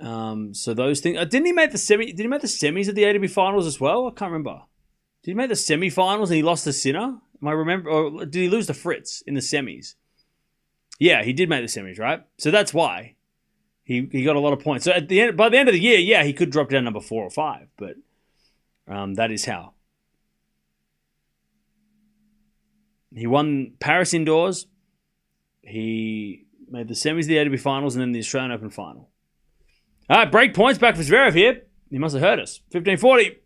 So those things. Didn't he make the Did he make the semis of the ATP finals as well? I can't remember. Did he make the semi-finals and he lost to Sinner? Am I remember? Or did he lose to Fritz in the semis? Yeah, he did make the semis, right? So that's why he got a lot of points. So by the end of the year, yeah, he could drop down number 4 or 5, but that is how. He won Paris indoors. He made the semis of the ATP finals and then the Australian Open final. All right, break points back for Zverev here. He must have heard us. 15-40.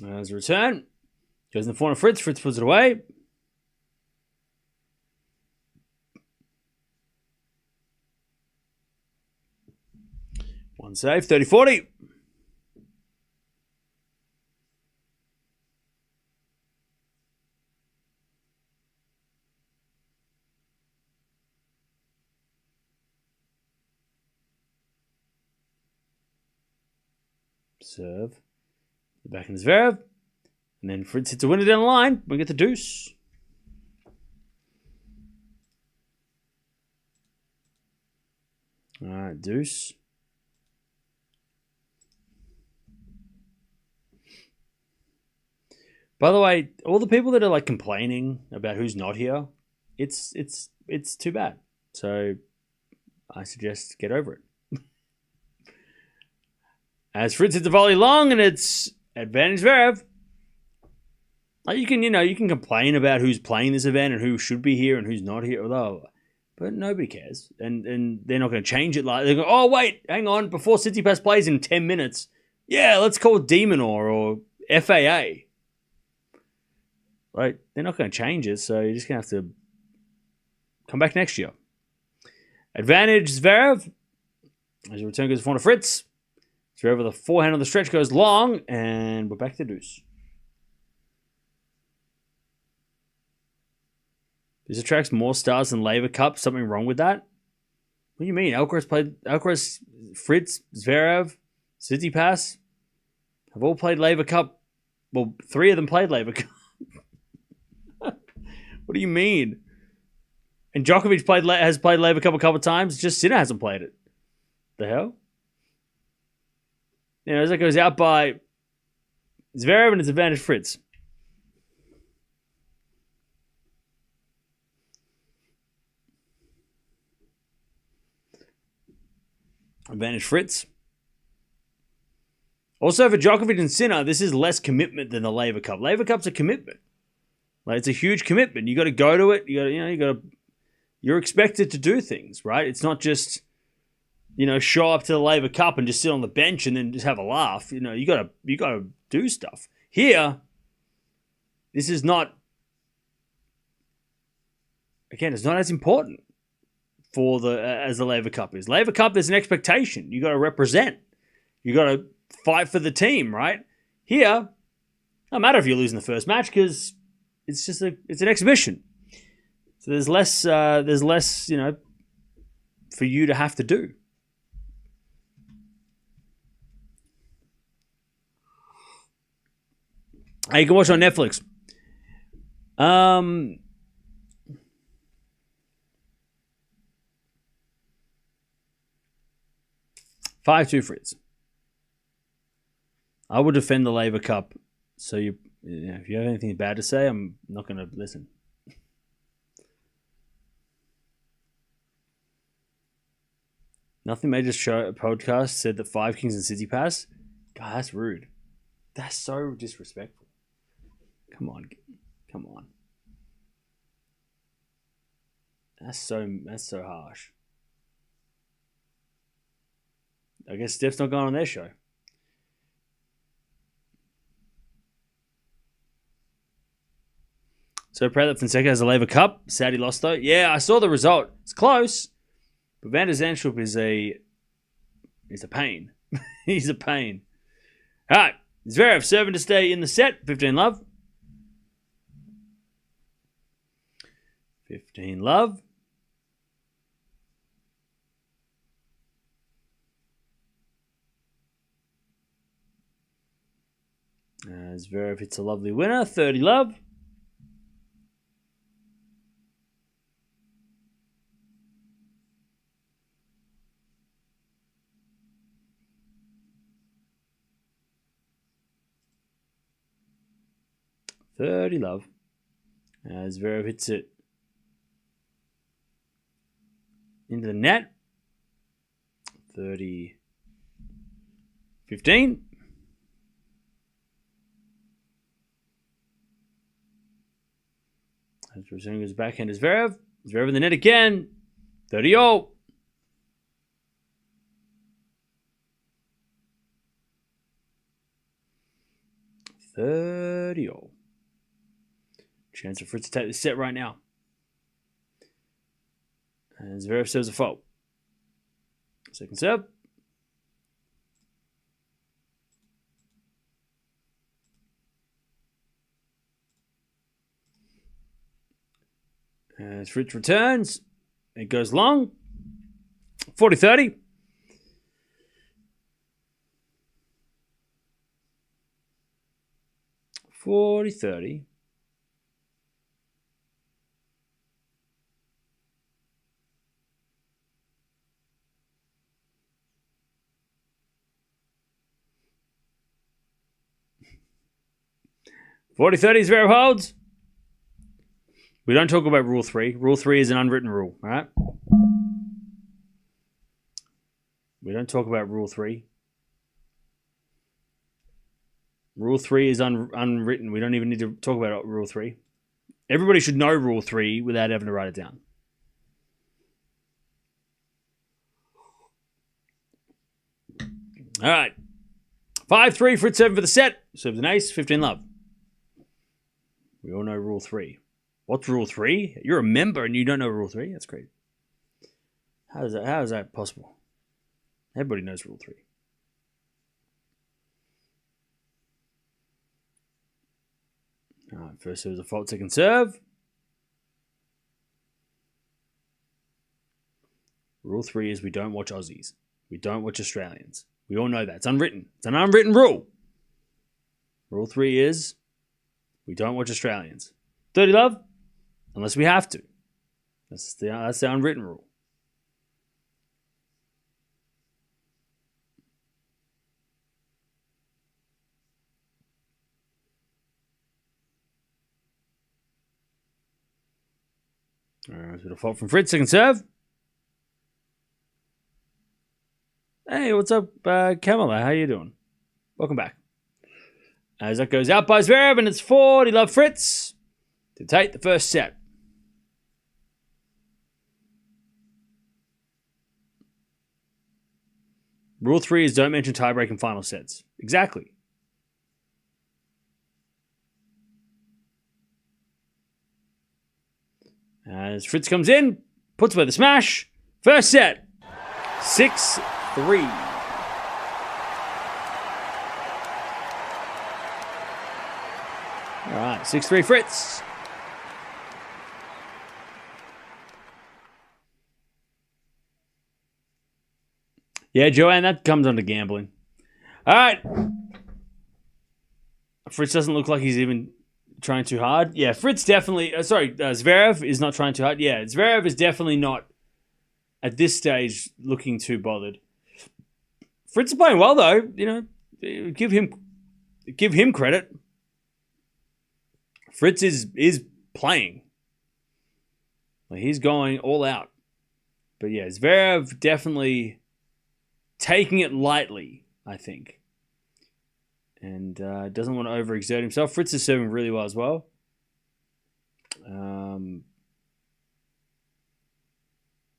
As a return. Goes in the forehand of Fritz. Fritz puts it away. One save. 30-40. Serve. Back in Zverev. And then Fritz hits a winner down the line. We get the deuce. All right, deuce. By the way, all the people that are like complaining about who's not here, it's too bad. So I suggest get over it. As Fritz hits the volley long, and it's advantage Zverev. Like you can complain about who's playing this event and who should be here and who's not here, but nobody cares, and they're not going to change it. Like they go, oh wait, hang on, before Tsitsipas plays in 10 minutes, yeah, let's call it Demonor or FAA. Right, they're not going to change it, so you're just going to have to come back next year. Advantage Zverev. As your return goes for Fritz. Zverev with a forehand on the stretch goes long, and we're back to deuce. This attracts more stars than Laver Cup. Something wrong with that? What do you mean? Alcaraz, Fritz, Zverev, Tsitsipas have all played Laver Cup. Well, 3 of them played Laver Cup. What do you mean? And Djokovic has played Laver Cup a couple of times. Just Sinner hasn't played it. The hell? As that goes out by Zverev, and it's advantage Fritz. Advantage Fritz. Also for Djokovic and Sinner, this is less commitment than the Laver Cup. Laver Cup's a commitment. Like it's a huge commitment. You got to go to it. You're expected to do things, right? It's not just show up to the Laver Cup and just sit on the bench and then just have a laugh. You got to do stuff. Here, this is not. Again, it's not as important as the Laver Cup is. Laver Cup, there's an expectation. You got to represent. You got to fight for the team, right? Here, no matter if you're losing the first match because it's an exhibition. So there's less for you to have to do. Hey, you can watch it on Netflix. 5-2 Fritz. I would defend the Laver Cup. So if you have anything bad to say, I'm not going to listen. Nothing Major Show podcast said that 5 Kings and Tsitsipas. God, that's rude. That's so disrespectful. Come on. That's so harsh. I guess Steph's not going on their show. So proud that Fonseca has a Laver Cup. Sad he lost though. Yeah, I saw the result. It's close. But Van der Zandschulp is a pain. He's a pain. All right. Zverev serving to stay in the set. 15 love. 15 love. Zverev hits a lovely winner. 30 love. Zverev hits it into the net. 30-15. As resuming his backhand is Zverev. Zverev in the net again. 30-all. Chance for Fritz to take the set right now. And Zverev serves a fault. Second serve. As Fritz returns, it goes long. 40-30. 40-30. Zverev holds. We don't talk about Rule 3. Rule 3 is an unwritten rule, all right? We don't talk about Rule 3. Rule 3 is unwritten. We don't even need to talk about Rule 3. Everybody should know Rule 3 without having to write it down. All right. 5-3, Fritz 7 for the set. Serves an ace, 15 love. We all know Rule 3. What's Rule 3? You're a member and you don't know Rule 3? That's great. How is that possible? Everybody knows Rule 3. All right, first serve is a fault, second serve. Rule 3 is we don't watch Aussies. We don't watch Australians. We all know that. It's unwritten. It's an unwritten rule. Rule 3 is we don't watch Australians. 30 love, unless we have to. That's the unwritten rule. All right, bit of fault from Fritz, second serve. Hey, what's up, Kamala? How you doing? Welcome back. As that goes out by Zverev, and it's 40 love Fritz to take the first set. Rule 3 is don't mention tiebreak in final sets. Exactly. As Fritz comes in, puts away the smash. First set, 6-3. All right, 6-3 Fritz. Yeah, Joanne, that comes under gambling. All right. Fritz doesn't look like he's even trying too hard. Yeah, Fritz definitely... Zverev is not trying too hard. Yeah, Zverev is definitely not, at this stage, looking too bothered. Fritz is playing well, though. You know, give him credit. Fritz is playing. Like, he's going all out. But yeah, Zverev definitely taking it lightly, I think. And doesn't want to overexert himself. Fritz is serving really well as well.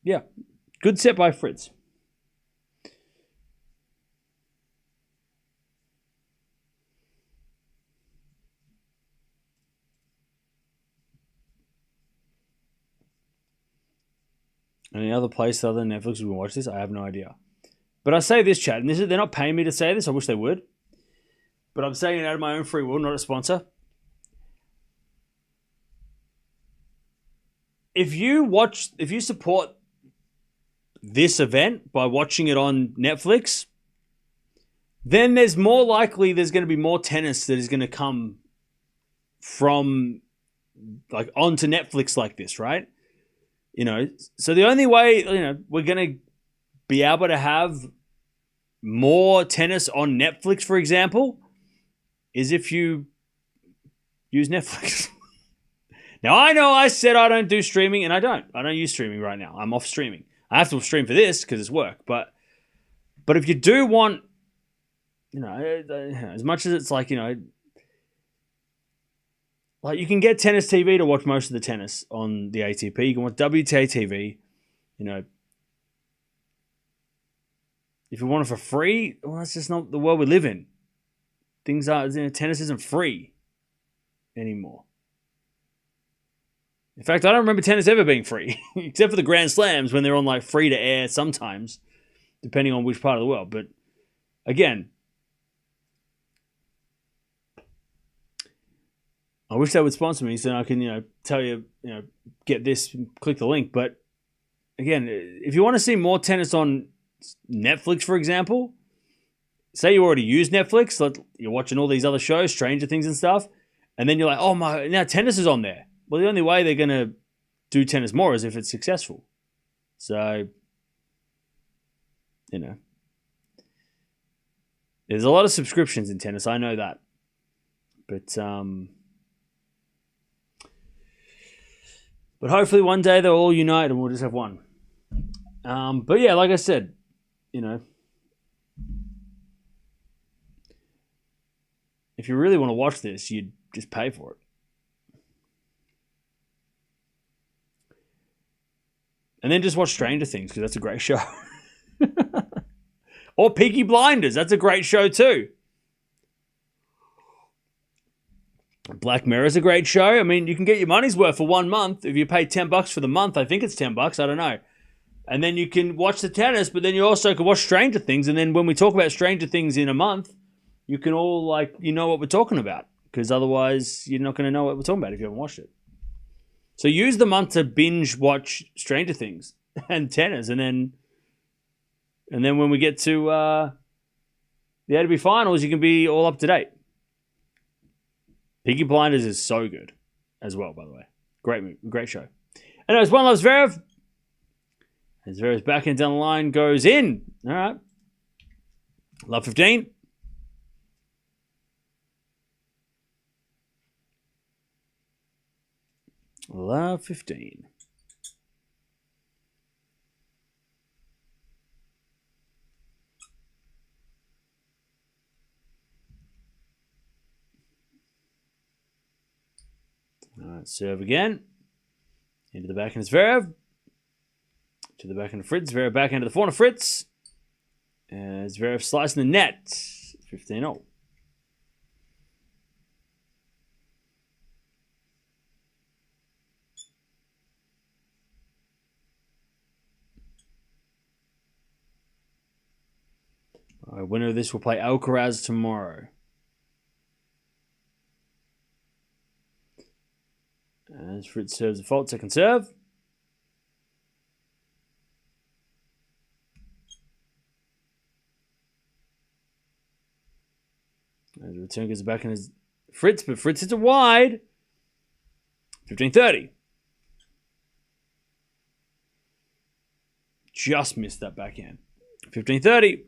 Yeah, good set by Fritz. Any other place other than Netflix we can watch this? I have no idea. But I say this, chat, and they're not paying me to say this. I wish they would. But I'm saying it out of my own free will, not a sponsor. If you support this event by watching it on Netflix, then there's more likely there's going to be more tennis that is going to come from like onto Netflix like this, right? You know, so the only way, you know, we're going to be able to have more tennis on Netflix, for example, is if you use Netflix. Now, I know I said I don't do streaming, and I don't. I don't use streaming right now. I'm off streaming. I have to stream for this because it's work. But if you do want, you know, as much as it's like, you know, like you can get Tennis TV to watch most of the tennis on the ATP. You can watch WTA TV, you know. If you want it for free, well, that's just not the world we live in. Things are, you know, tennis isn't free anymore. In fact, I don't remember tennis ever being free, except for the Grand Slams when they're on like free to air sometimes, depending on which part of the world. But again, I wish they would sponsor me so I can, you know, tell you, you know, get this, click the link. But again, if you want to see more tennis on Netflix, for example, say you already use Netflix, like you're watching all these other shows, Stranger Things and stuff, And then you're like, oh my, now tennis is on there. Well, the only way they're going to do tennis more is if it's successful. So, you know, there's a lot of subscriptions in tennis. I know that. But hopefully one day they'll all unite and we'll just have one. But yeah, like I said, you know, if you really want to watch this, you'd just pay for it. And then just watch Stranger Things, because that's a great show. Or Peaky Blinders. That's a great show too. Black Mirror is a great show. I mean, you can get your money's worth for 1 month. If you pay $10 for the month, I think it's $10. I don't know. And then you can watch the tennis, but then you also can watch Stranger Things. And then when we talk about Stranger Things in a month, you can all, like, you know what we're talking about. Because otherwise, you're not going to know what we're talking about if you haven't watched it. So use the month to binge watch Stranger Things and tennis. And then when we get to the ATP finals, you can be all up to date. Peaky Blinders is so good as well, by the way. Great movie, great show. Anyways, one loves Zverev. And Zverev's backhand down the line goes in. All right. Love 15. Love 15. All right, serve again. Into the backhand of Zverev. To the backhand of Fritz. Zverev backhand to the forehand of Fritz. And Zverev slicing the net. 15-0. All right, winner of this will play Alcaraz tomorrow. As Fritz serves a fault, second serve. As the return goes back in his Fritz, but Fritz hits it wide. 15-30. Just missed that backhand. 15-30.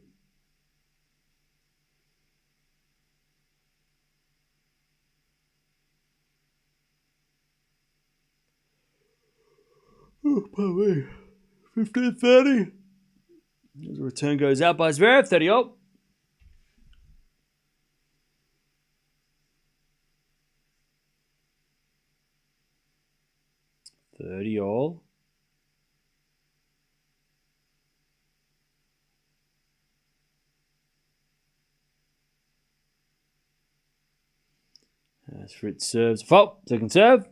Oh, pardon me. 15-30. As the return goes out by Zverev, 30-0. $30-all. As Fritz serves, fault, second serve.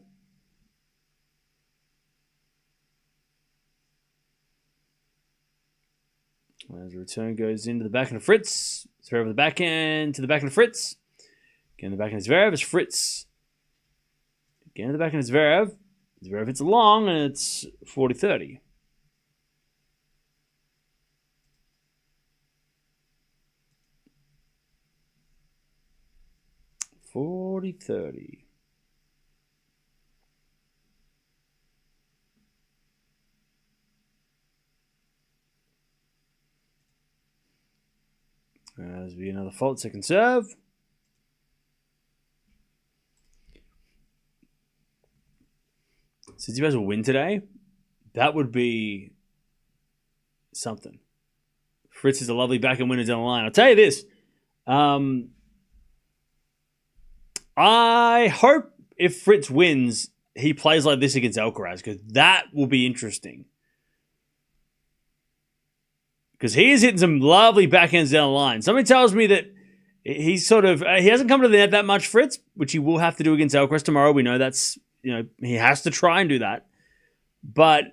As the return goes into the backhand of Fritz. Zverev the backhand to the backhand of Fritz. Again, the backhand of Zverev is Fritz. Again, the backhand of Zverev. Zverev hits long, and it's 40-30. There's be another fault, second serve. Since you guys will win today, that would be something. Fritz is a lovely backhand winner down the line. I'll tell you this. I hope if Fritz wins, he plays like this against Alcaraz, because that will be interesting. Because he is hitting some lovely backhands down the line. Somebody tells me that he's sort of, he hasn't come to the net that much, Fritz, which he will have to do against Alcaraz tomorrow. We know that's, you know, he has to try and do that. But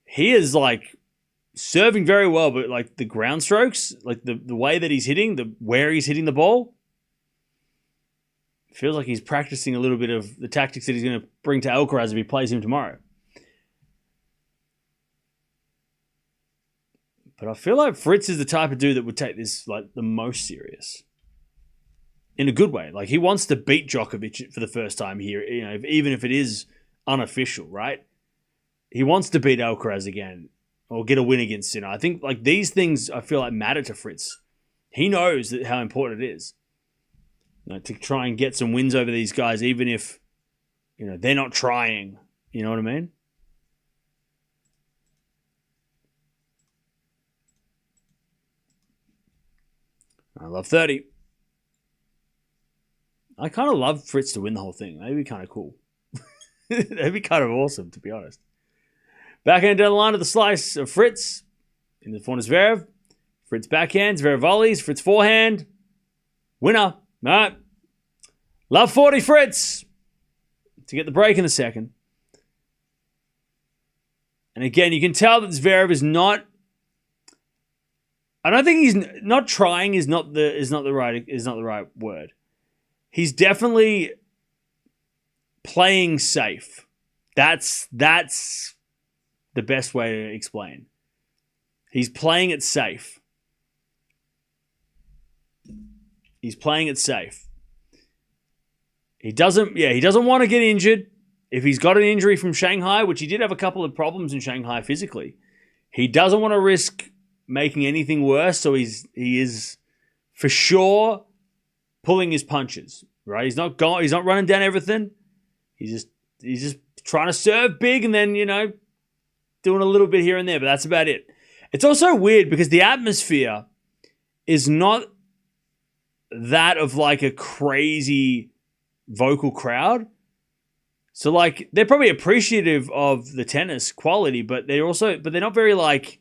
he is like serving very well, but like the ground strokes, like the way that he's hitting, where he's hitting the ball, feels like he's practicing a little bit of the tactics that he's going to bring to Alcaraz if he plays him tomorrow. But I feel like Fritz is the type of dude that would take this like the most serious. in a good way. Like, he wants to beat Djokovic for the first time here, even if it is unofficial, right? He wants to beat Alcaraz again or get a win against Sinner. I think like these things I feel like matter to Fritz. He knows how important it is to try and get some wins over these guys, even if they're not trying. You know what I mean? I love 30. I kind of love Fritz to win the whole thing. That'd be kind of cool. That'd be kind of awesome, to be honest. Backhand down the line of the slice of Fritz in the forehand Zverev. Fritz backhand, Zverev volleys, Fritz forehand. Winner. All right. Love 40 Fritz to get the break in the second. And again, you can tell that Zverev is not. I don't think he's not trying. Is not the right word. He's definitely playing safe. That's the best way to explain. He's playing it safe. He's playing it safe. He doesn't want to get injured. If he's got an injury from Shanghai, which he did have a couple of problems in Shanghai physically, he doesn't want to risk making anything worse, so he is for sure pulling his punches, right? He's not running down everything. He's just trying to serve big and then, doing a little bit here and there, but that's about it. It's also weird because the atmosphere is not that of like a crazy vocal crowd. So like they're probably appreciative of the tennis quality, but they're not very like,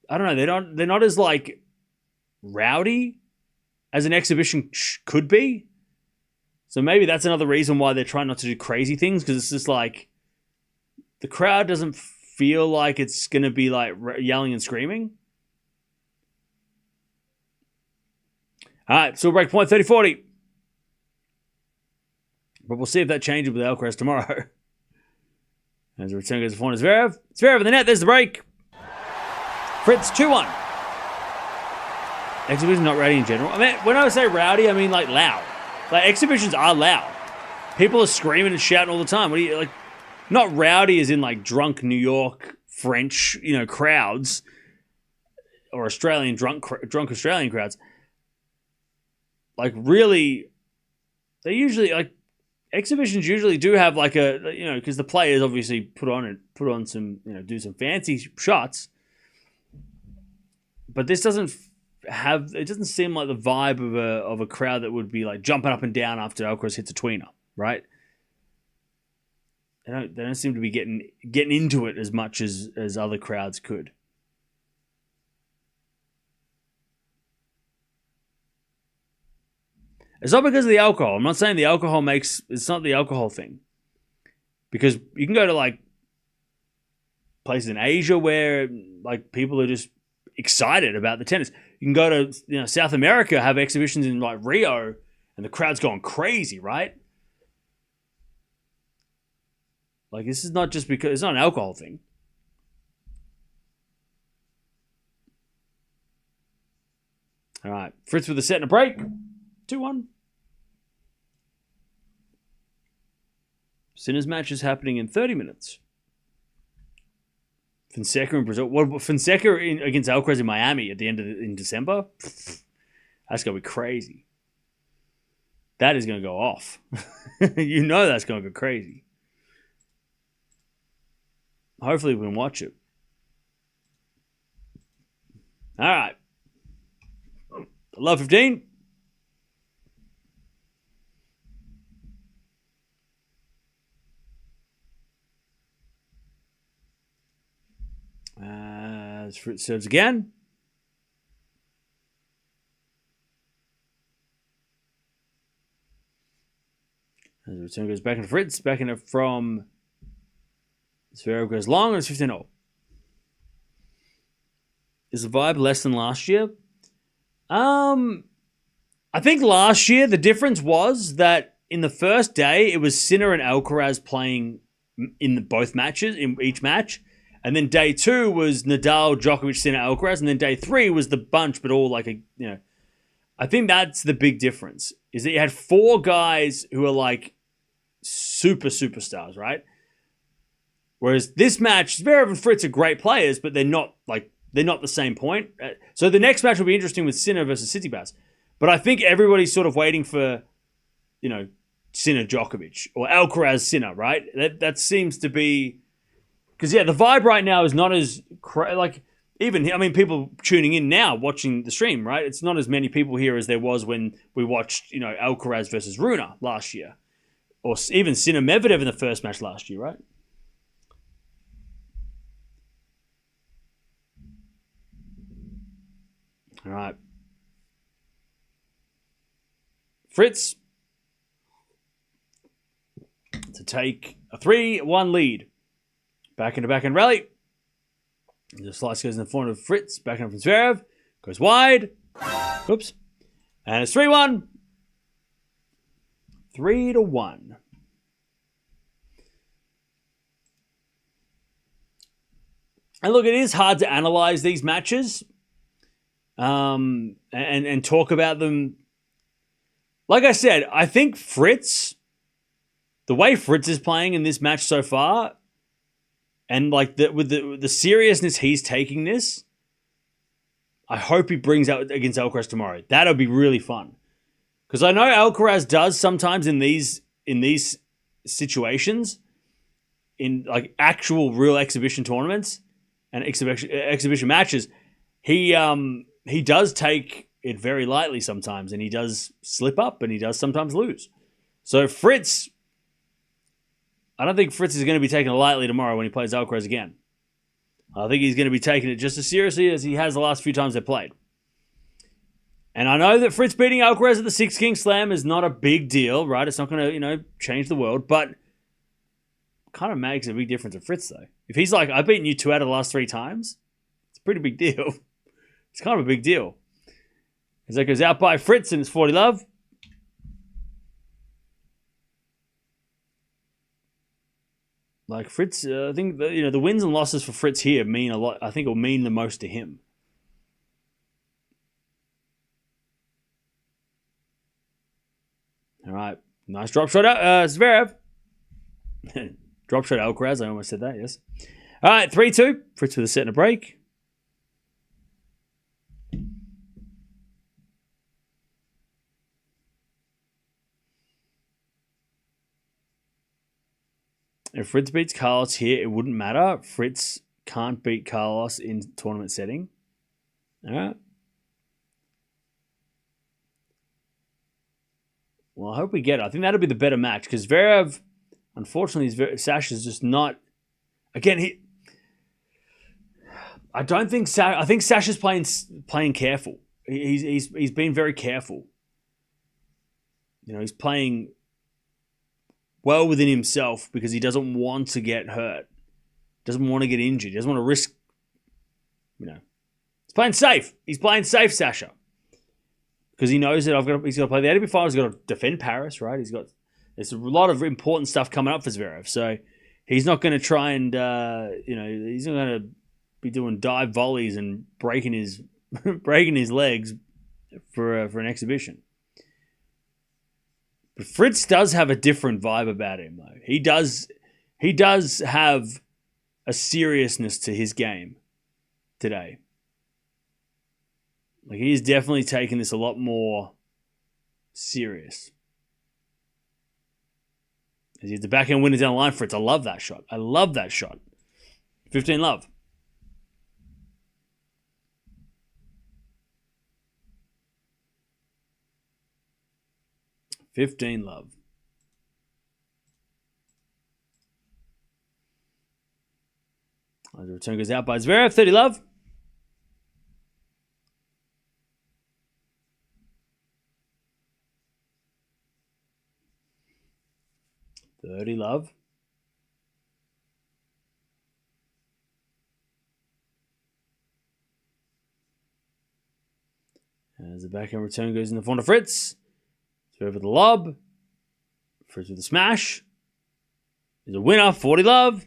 I don't know, they're not as like rowdy as an exhibition could be. So maybe that's another reason why they're trying not to do crazy things, because it's just like the crowd doesn't feel like it's going to be like yelling and screaming. All right, so break point 30-40. But we'll see if that changes with Alcaraz tomorrow. As the return goes to forehand Zverev. Zverev in the net, there's the break. Fritz 2-1. Exhibition's not rowdy in general. I mean, when I say rowdy, I mean like loud. Like exhibitions are loud. People are screaming and shouting all the time. What do you like? Not rowdy as in like drunk New York French, crowds, or Australian drunk Australian crowds. Like really, they usually like exhibitions usually do have like a because the players obviously put on some do some fancy shots, but this doesn't seem like the vibe of a crowd that would be like jumping up and down after Alcaraz hits a tweener, right? They don't seem to be getting into it as much as other crowds could. It's not because of the alcohol. I'm not saying the alcohol it's not the alcohol thing. Because you can go to like places in Asia where like people are just excited about the tennis. You can go to South America, have exhibitions in like Rio, and the crowd's going crazy, right? Like this is not just because it's not an alcohol thing. All right, Fritz with a set and a break. 2-1. Sinner's match is happening in 30 minutes. Fonseca in Brazil. What Fonseca against Alcaraz in Miami at the end in December? That's gonna be crazy. That is gonna go off. That's gonna go crazy. Hopefully we can watch it. All right. Love 15. As Fritz serves again. As the return goes back into Fritz, back in it from Zverev goes long, and it's 15-0. Is the vibe less than last year? I think last year the difference was that in the first day it was Sinner and Alcaraz playing in both matches, in each match. And then day 2 was Nadal, Djokovic, Sinner, Alcaraz. And then day 3 was the bunch, but all like I think that's the big difference, is that you had 4 guys who are like superstars, right? Whereas this match, Zverev and Fritz are great players, but they're not the same point. So the next match will be interesting with Sinner versus Tsitsipas. But I think everybody's sort of waiting for, Sinner Djokovic or Alcaraz Sinner, right? That seems to be, because the vibe right now is not as people tuning in now watching the stream, right? It's not as many people here as there was when we watched, Alcaraz versus Rune last year, or even Sinner Medvedev in the first match last year, right? All right. Fritz to take a 3-1 lead. Back into backhand rally. The slice goes in the form of Fritz. Backhand from Zverev. Goes wide. Oops. And it's 3-1. 3-1. And look, it is hard to analyze these matches. And talk about them. Like I said, I think Fritz, the way Fritz is playing in this match so far, and with the seriousness he's taking this, I hope he brings out against Alcaraz tomorrow. That'll be really fun, because I know Alcaraz does sometimes in these situations, in like actual real exhibition tournaments and exhibition matches, he does take it very lightly sometimes, and he does slip up, and he does sometimes lose. So Fritz, I don't think Fritz is going to be taking it lightly tomorrow when he plays Alcaraz again. I think he's going to be taking it just as seriously as he has the last few times they played. And I know that Fritz beating Alcaraz at the Six King Slam is not a big deal, right? It's not going to, change the world, but kind of makes a big difference to Fritz, though. If he's like, I've beaten you 2 out of the last 3 times, it's a pretty big deal. It's kind of a big deal. As that goes out by Fritz, and it's 40 love. Like Fritz, I think the wins and losses for Fritz here mean a lot. I think it'll mean the most to him. All right, nice drop shot out, Zverev. Drop shot Alcaraz. I almost said that. Yes. All right, 3-2. Fritz with a set and a break. If Fritz beats Carlos here, it wouldn't matter. Fritz can't beat Carlos in tournament setting. All right. Well, I hope we get it. I think that'll be the better match, because Zverev, unfortunately, Sasha's just not. Again, I don't think I think Sasha's playing careful. He's been very careful. He's playing well within himself because he doesn't want to get hurt, doesn't want to get injured, he doesn't want to risk. He's playing safe. He's playing safe, Sasha, because he knows that he's got to play the ATP final. He's got to defend Paris, right? There's a lot of important stuff coming up for Zverev, so he's not going to try and he's not going to be doing dive volleys and breaking his legs for an exhibition. But Fritz does have a different vibe about him, though. He does have a seriousness to his game today. Like, he's definitely taking this a lot more serious. As he has the backhand winner down the line, Fritz. I love that shot. 15 love. The return goes out by Zverev. 30 love. As the backhand return goes in the front of Fritz. Zverev with the lob. Fritz with the smash. He's a winner. 40 love.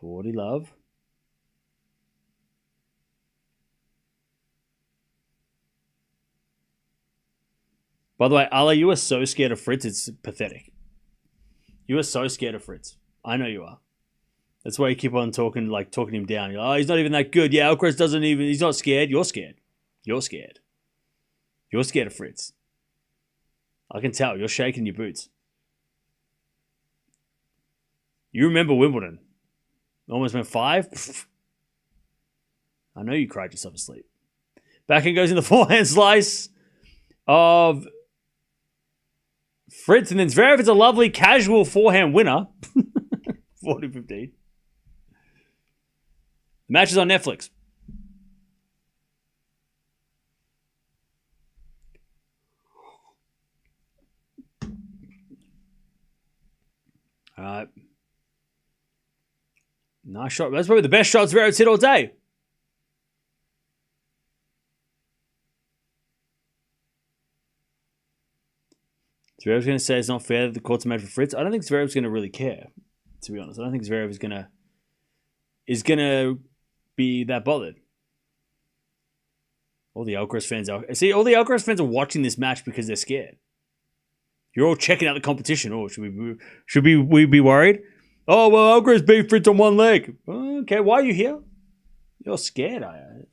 40 love. By the way, Ala, you are so scared of Fritz, it's pathetic. You are so scared of Fritz. I know you are. That's why you keep on talking him down. You're like, oh, he's not even that good. Yeah, Alcaraz he's not scared. You're scared. You're scared. You're scared of Fritz. I can tell. You're shaking your boots. You remember Wimbledon. Almost went 5. I know you cried yourself asleep. Backhand goes in the forehand slice of Fritz, and then Zverev is a lovely casual forehand winner. 40-15. The match is on Netflix. All right. Nice shot. That's probably the best shot Zverev's hit all day. Zverev's going to say it's not fair that the courts are made for Fritz. I don't think Zverev's going to really care, to be honest. I don't think Zverev is going to be that bothered. All the Alcaraz fans are watching this match because they're scared. You're all checking out the competition. Oh, should we be worried? Oh, well, Alcaraz beat Fritz on one leg. Okay, why are you here? You're scared, are you?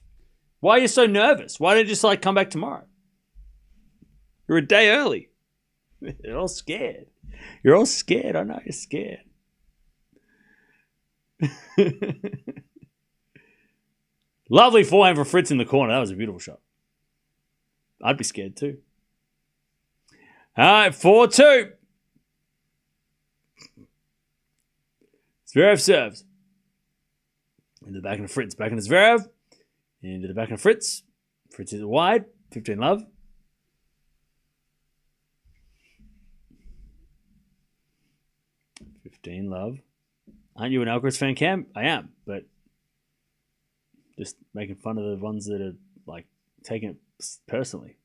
Why are you so nervous? Why don't you just come back tomorrow? You're a day early. You're all scared. You're all scared. I know you're scared. Lovely forehand for Fritz in the corner. That was a beautiful shot. I'd be scared too. All right, 4-2. Zverev serves. Into the backhand of Fritz. Backhand of Zverev. Into the backhand of Fritz. Fritz is wide. 15 love. Love. Aren't you an Alcaraz fan, Cam? I am, but just making fun of the ones that are taking it personally.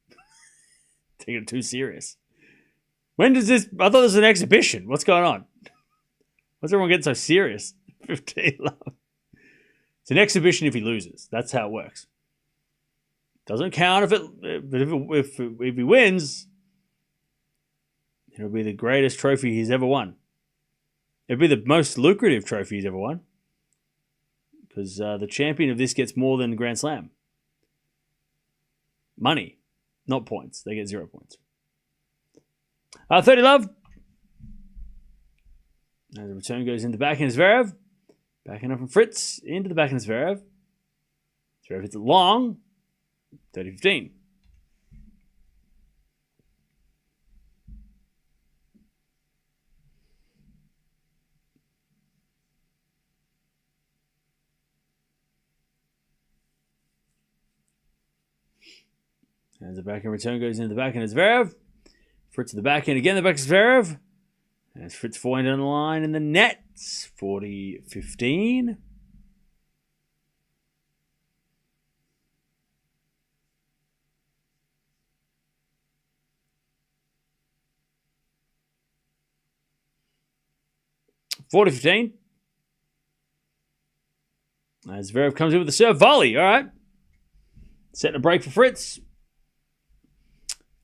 Taking it too serious. When does this... I thought this was an exhibition. What's going on? Why's everyone getting so serious? 15 love. It's an exhibition if he loses. That's how it works. Doesn't count if he wins, it'll be the greatest trophy he's ever won. It'd be the most lucrative trophy he's ever won. Because the champion of this gets more than Grand Slam. Money, not points. They get 0 points. 30 love. And the return goes into the backhand of Zverev. Backhand up from Fritz. Into the backhand of Zverev. Zverev hits it long. 30-15. As the backhand return goes into the backhand of Zverev. Fritz to the backhand again, the back of Zverev. As Fritz forehand on the line in the net. 40-15. As Zverev comes in with the serve volley. All right. Setting a break for Fritz.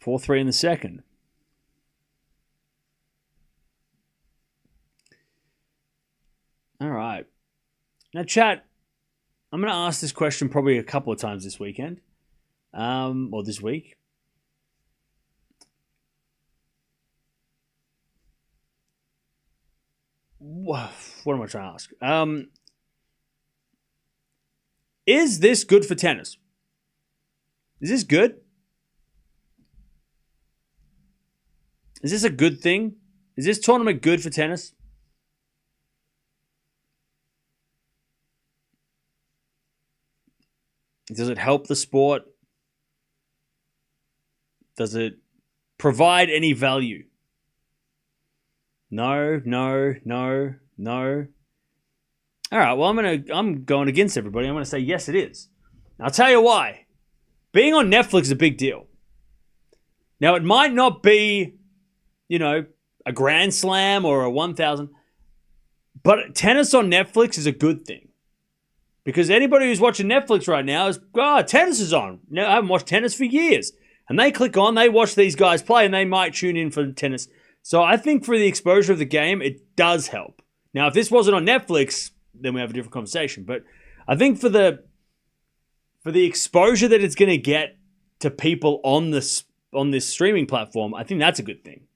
4-3 in the second. All right. Now, chat, I'm going to ask this question probably a couple of times this weekend. Or this week. What am I trying to ask? Is this good for tennis? Is this good? Is this a good thing? Is this tournament good for tennis? Does it help the sport? Does it provide any value? No. All right, well, I'm going against everybody. I'm going to say yes, it is. I'll tell you why. Being on Netflix is a big deal. Now, it might not be, a Grand Slam or a 1,000, But tennis on Netflix is a good thing. Because anybody who's watching Netflix right now is, tennis is on. No, I haven't watched tennis for years. And they click on, they watch these guys play, and they might tune in for tennis. So I think for the exposure of the game, it does help. Now, if this wasn't on Netflix, then we have a different conversation. But I think for the exposure that it's going to get to people on this streaming platform, I think that's a good thing.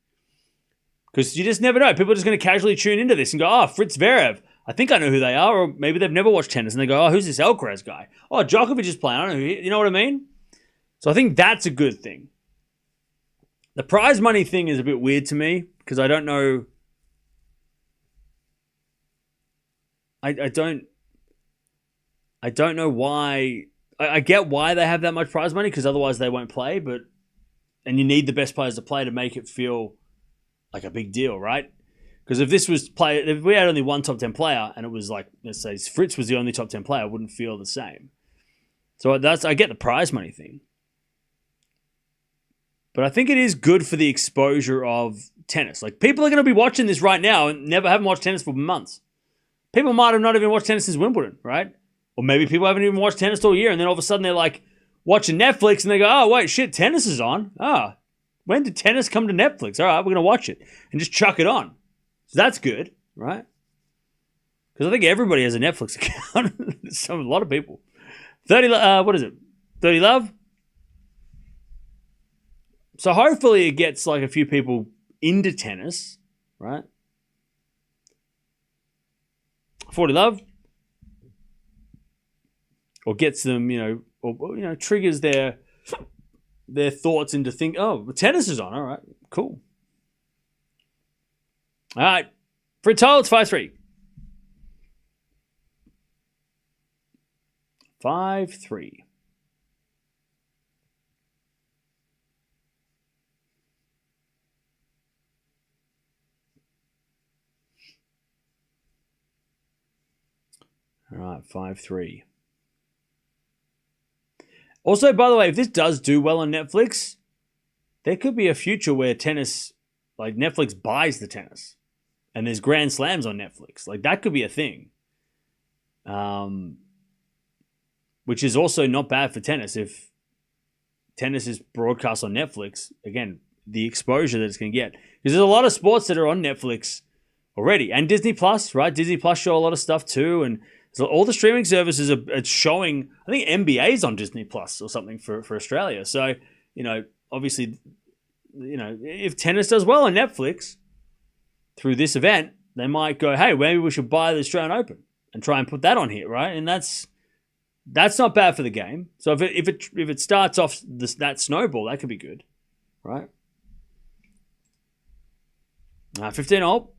Because you just never know. People are just going to casually tune into this and go, Fritz Zverev. I think I know who they are. Or maybe they've never watched tennis and they go, who's this Alcaraz guy? Oh, Djokovic is playing. I don't know who he is. You know what I mean? So I think that's a good thing. The prize money thing is a bit weird to me because I don't know. I don't know why. I get why they have that much prize money because otherwise they won't play. And you need the best players to play to make it feel like a big deal, right? Because if we had only one top 10 player and it was like, let's say Fritz was the only top 10 player, I wouldn't feel the same. So I get the prize money thing. But I think it is good for the exposure of tennis. Like, people are going to be watching this right now and haven't watched tennis for months. People might have not even watched tennis since Wimbledon, right? Or maybe people haven't even watched tennis all year, and then all of a sudden they're like watching Netflix and they go, oh, wait, shit, tennis is on. When did tennis come to Netflix? All right, we're going to watch it and just chuck it on. So that's good, right? Because I think everybody has a Netflix account. A lot of people. 30 Love? So hopefully it gets like a few people into tennis, right? 40 Love. Or gets them, triggers their thoughts into think, tennis is on. All right, cool. All right. For a total, it's 5-3. 5-3. All right, 5-3. Also, by the way, if this does do well on Netflix, there could be a future where tennis, like Netflix buys the tennis and there's Grand Slams on Netflix. Like, that could be a thing. Which is also not bad for tennis. If tennis is broadcast on Netflix, again, the exposure that it's going to get. Because there's a lot of sports that are on Netflix already. And Disney Plus, right? Disney Plus show a lot of stuff too. And so all the streaming services are showing, I think NBA's on Disney Plus or something for Australia. So, obviously, if tennis does well on Netflix through this event, they might go, hey, maybe we should buy the Australian Open and try and put that on here, right? And that's not bad for the game. So if it starts off that snowball, that could be good, right? 15 all.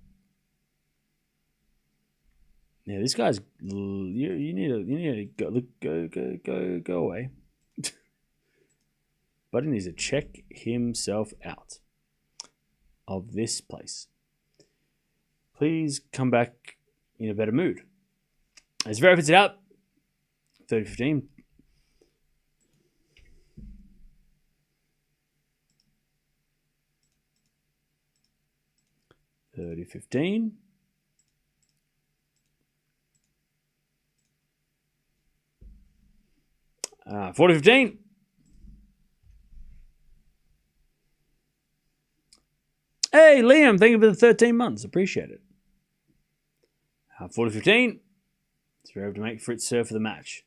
Yeah, this guy's. You need to go away. Buddy needs to check himself out of this place. Please come back in a better mood. As Zverev hits it out, 30-15. $30-15. $40-15. Hey, Liam, thank you for the 13 months. Appreciate it. 40-15. Zverev to make Fritz serve for the match.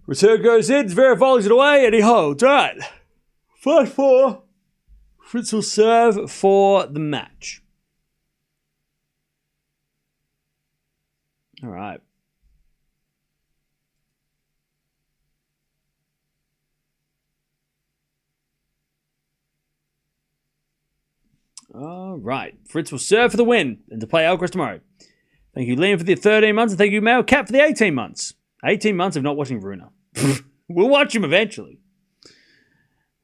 Return goes in. Zverev volleys it away, and he holds. All right. 5-4. Fritz will serve for the match. All right. All right. Fritz will serve for the win and to play Alcaraz tomorrow. Thank you, Liam, for the 13 months, and thank you, Male Cat, for the 18 months. 18 months of not watching Veruna. We'll watch him eventually.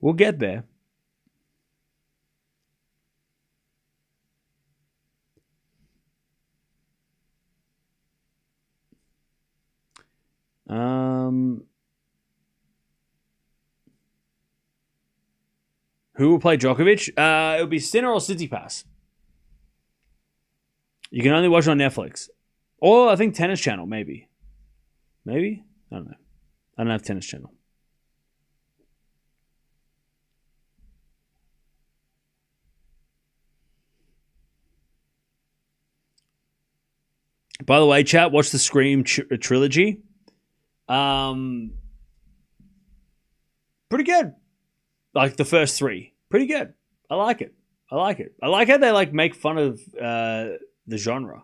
We'll get there. Who will play Djokovic? It'll be Sinner or Tsitsipas. You can only watch it on Netflix. Or I think Tennis Channel, maybe. Maybe? I don't know. I don't have Tennis Channel. By the way, chat, watch the Scream trilogy. Pretty good. Like the first three. Pretty good. I like it. I like how they like make fun of the genre.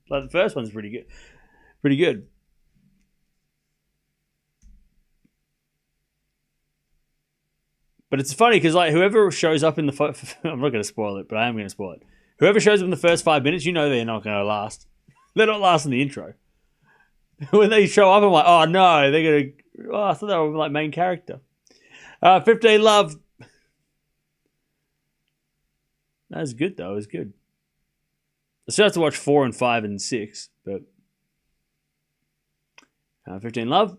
Like the first one's pretty good. Pretty good. But it's funny because like whoever shows up in the I'm not going to spoil it, but I am going to spoil it. Whoever shows up in the first 5 minutes, you know they're not going to last. They're not lasting the intro. When they show up, I'm like, oh no, they're going to. Oh, I thought they were like main character. 15 Love. That was good though. It was good. I still have to watch 4 and 5 and 6, but 15 Love.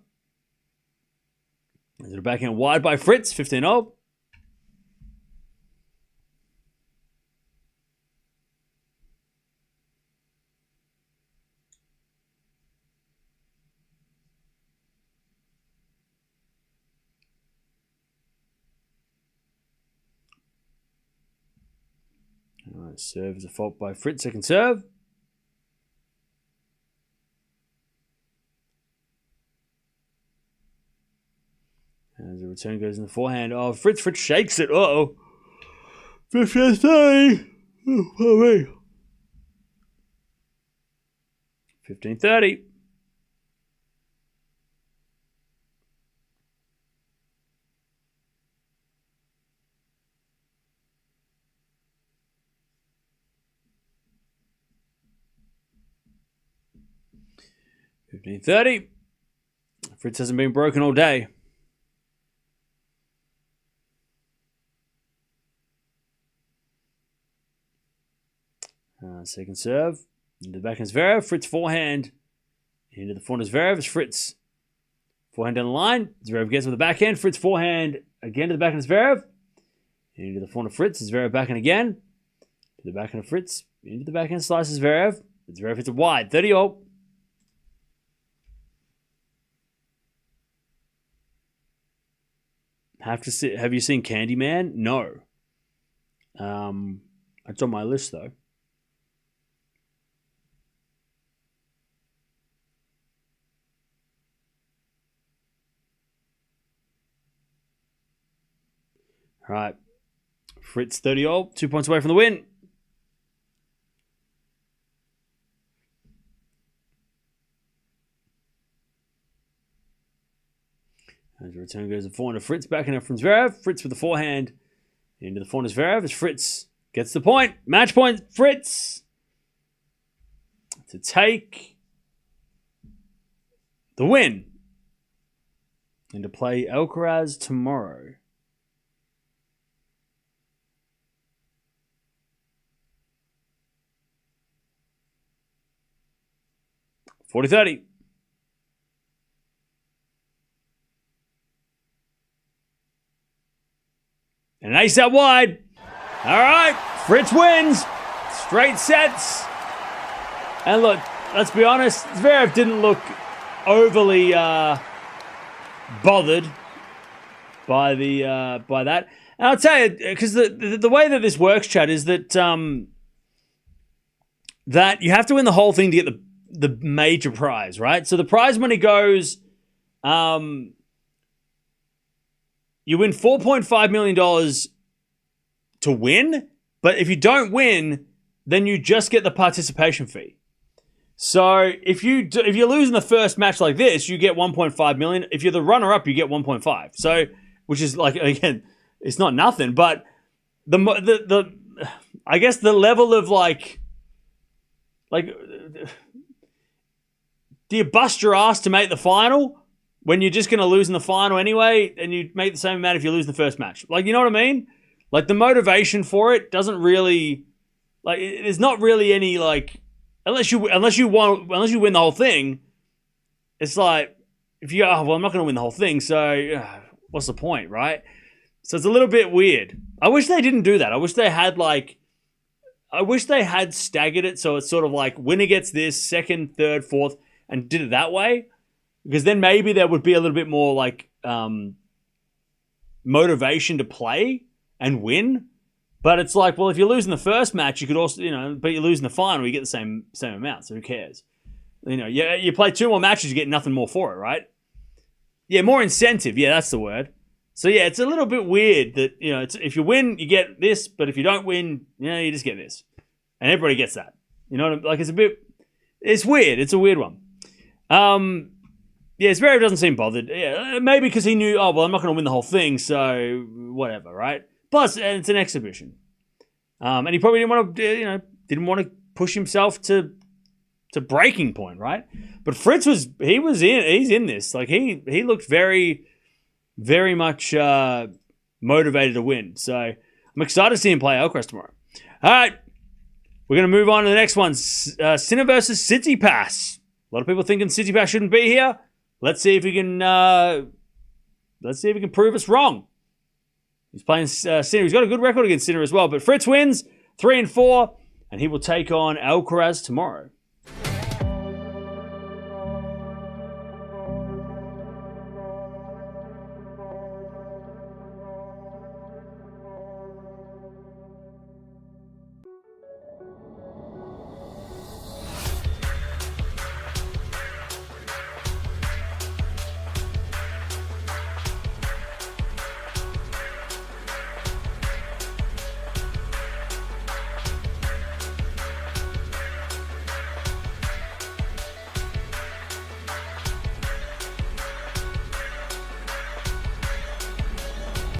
Is it a backhand wide by Fritz? 15-0. All right, serve is a fault by Fritz. Second serve. As the return goes in the forehand. Oh, Fritz shakes it. Uh-oh. 15-30. Oh, wait. 15-30. Fritz hasn't been broken all day. Second serve. Into the backhand Zverev. Fritz forehand. Into the forehand Zverev. It's Fritz. Forehand down the line. Zverev gets with the backhand. Fritz forehand again to the backhand Zverev. Into the forehand of Fritz. Zverev backhand again. To the backhand of Fritz. Into the backhand slices Zverev. Zverev hits it wide. 30-0. Have you seen Candyman? No. It's on my list though. All right. Fritz 30-0, 2 points away from the win. As the return goes to the forehand of Fritz, backing up from Zverev. Fritz with the forehand into the forehand of Zverev as Fritz gets the point. Match point, Fritz to take the win and to play Alcaraz tomorrow. 40-30. And an ace out wide. All right, Fritz wins. Straight sets. And look, let's be honest, Zverev didn't look overly bothered by that. And I'll tell you, because the way that this works, Chad, is that that you have to win the whole thing to get the major prize, right? So the prize money goes, you win $4.5 million to win, but if you don't win, then you just get the participation fee. So if you lose in the first match like this, you get 1.5 million. If you're the runner-up, you get 1.5. So, which is like, again, it's not nothing, but the I guess the level of like do you bust your ass to make the final when you're just going to lose in the final anyway, and you make the same amount if you lose the first match? Like, you know what I mean? Like, the motivation for it doesn't really, like, there's not really any, like, unless you win the whole thing, it's like, if you go, oh, well, I'm not going to win the whole thing, so what's the point, right? So it's a little bit weird. I wish they didn't do that. I wish they had, like, I wish they had staggered it so it's sort of like winner gets this, second, third, fourth, and did it that way. Because then maybe there would be a little bit more like motivation to play and win. But it's like, well, if you're losing the first match, you could also, but you're losing the final, you get the same amount. So who cares? You play 2 more matches, you get nothing more for it, right? Yeah, more incentive. Yeah, that's the word. So yeah, it's a little bit weird that if you win, you get this, but if you don't win, you just get this, and everybody gets that. It's weird. It's a weird one. Yeah, Zverev doesn't seem bothered. Yeah, maybe because he knew, I'm not going to win the whole thing, so whatever, right? Plus, it's an exhibition, and he probably didn't want to push himself to breaking point, right? But Fritz he's in this. Like he looked very, very much motivated to win. So I'm excited to see him play Alcaraz tomorrow. All right, we're going to move on to the next one. Sinner versus Tsitsipas. A lot of people thinking Tsitsipas shouldn't be here. Let's see if he can prove us wrong. He's playing Sinner. He's got a good record against Sinner as well. But Fritz wins 3-4, and he will take on Alcaraz tomorrow.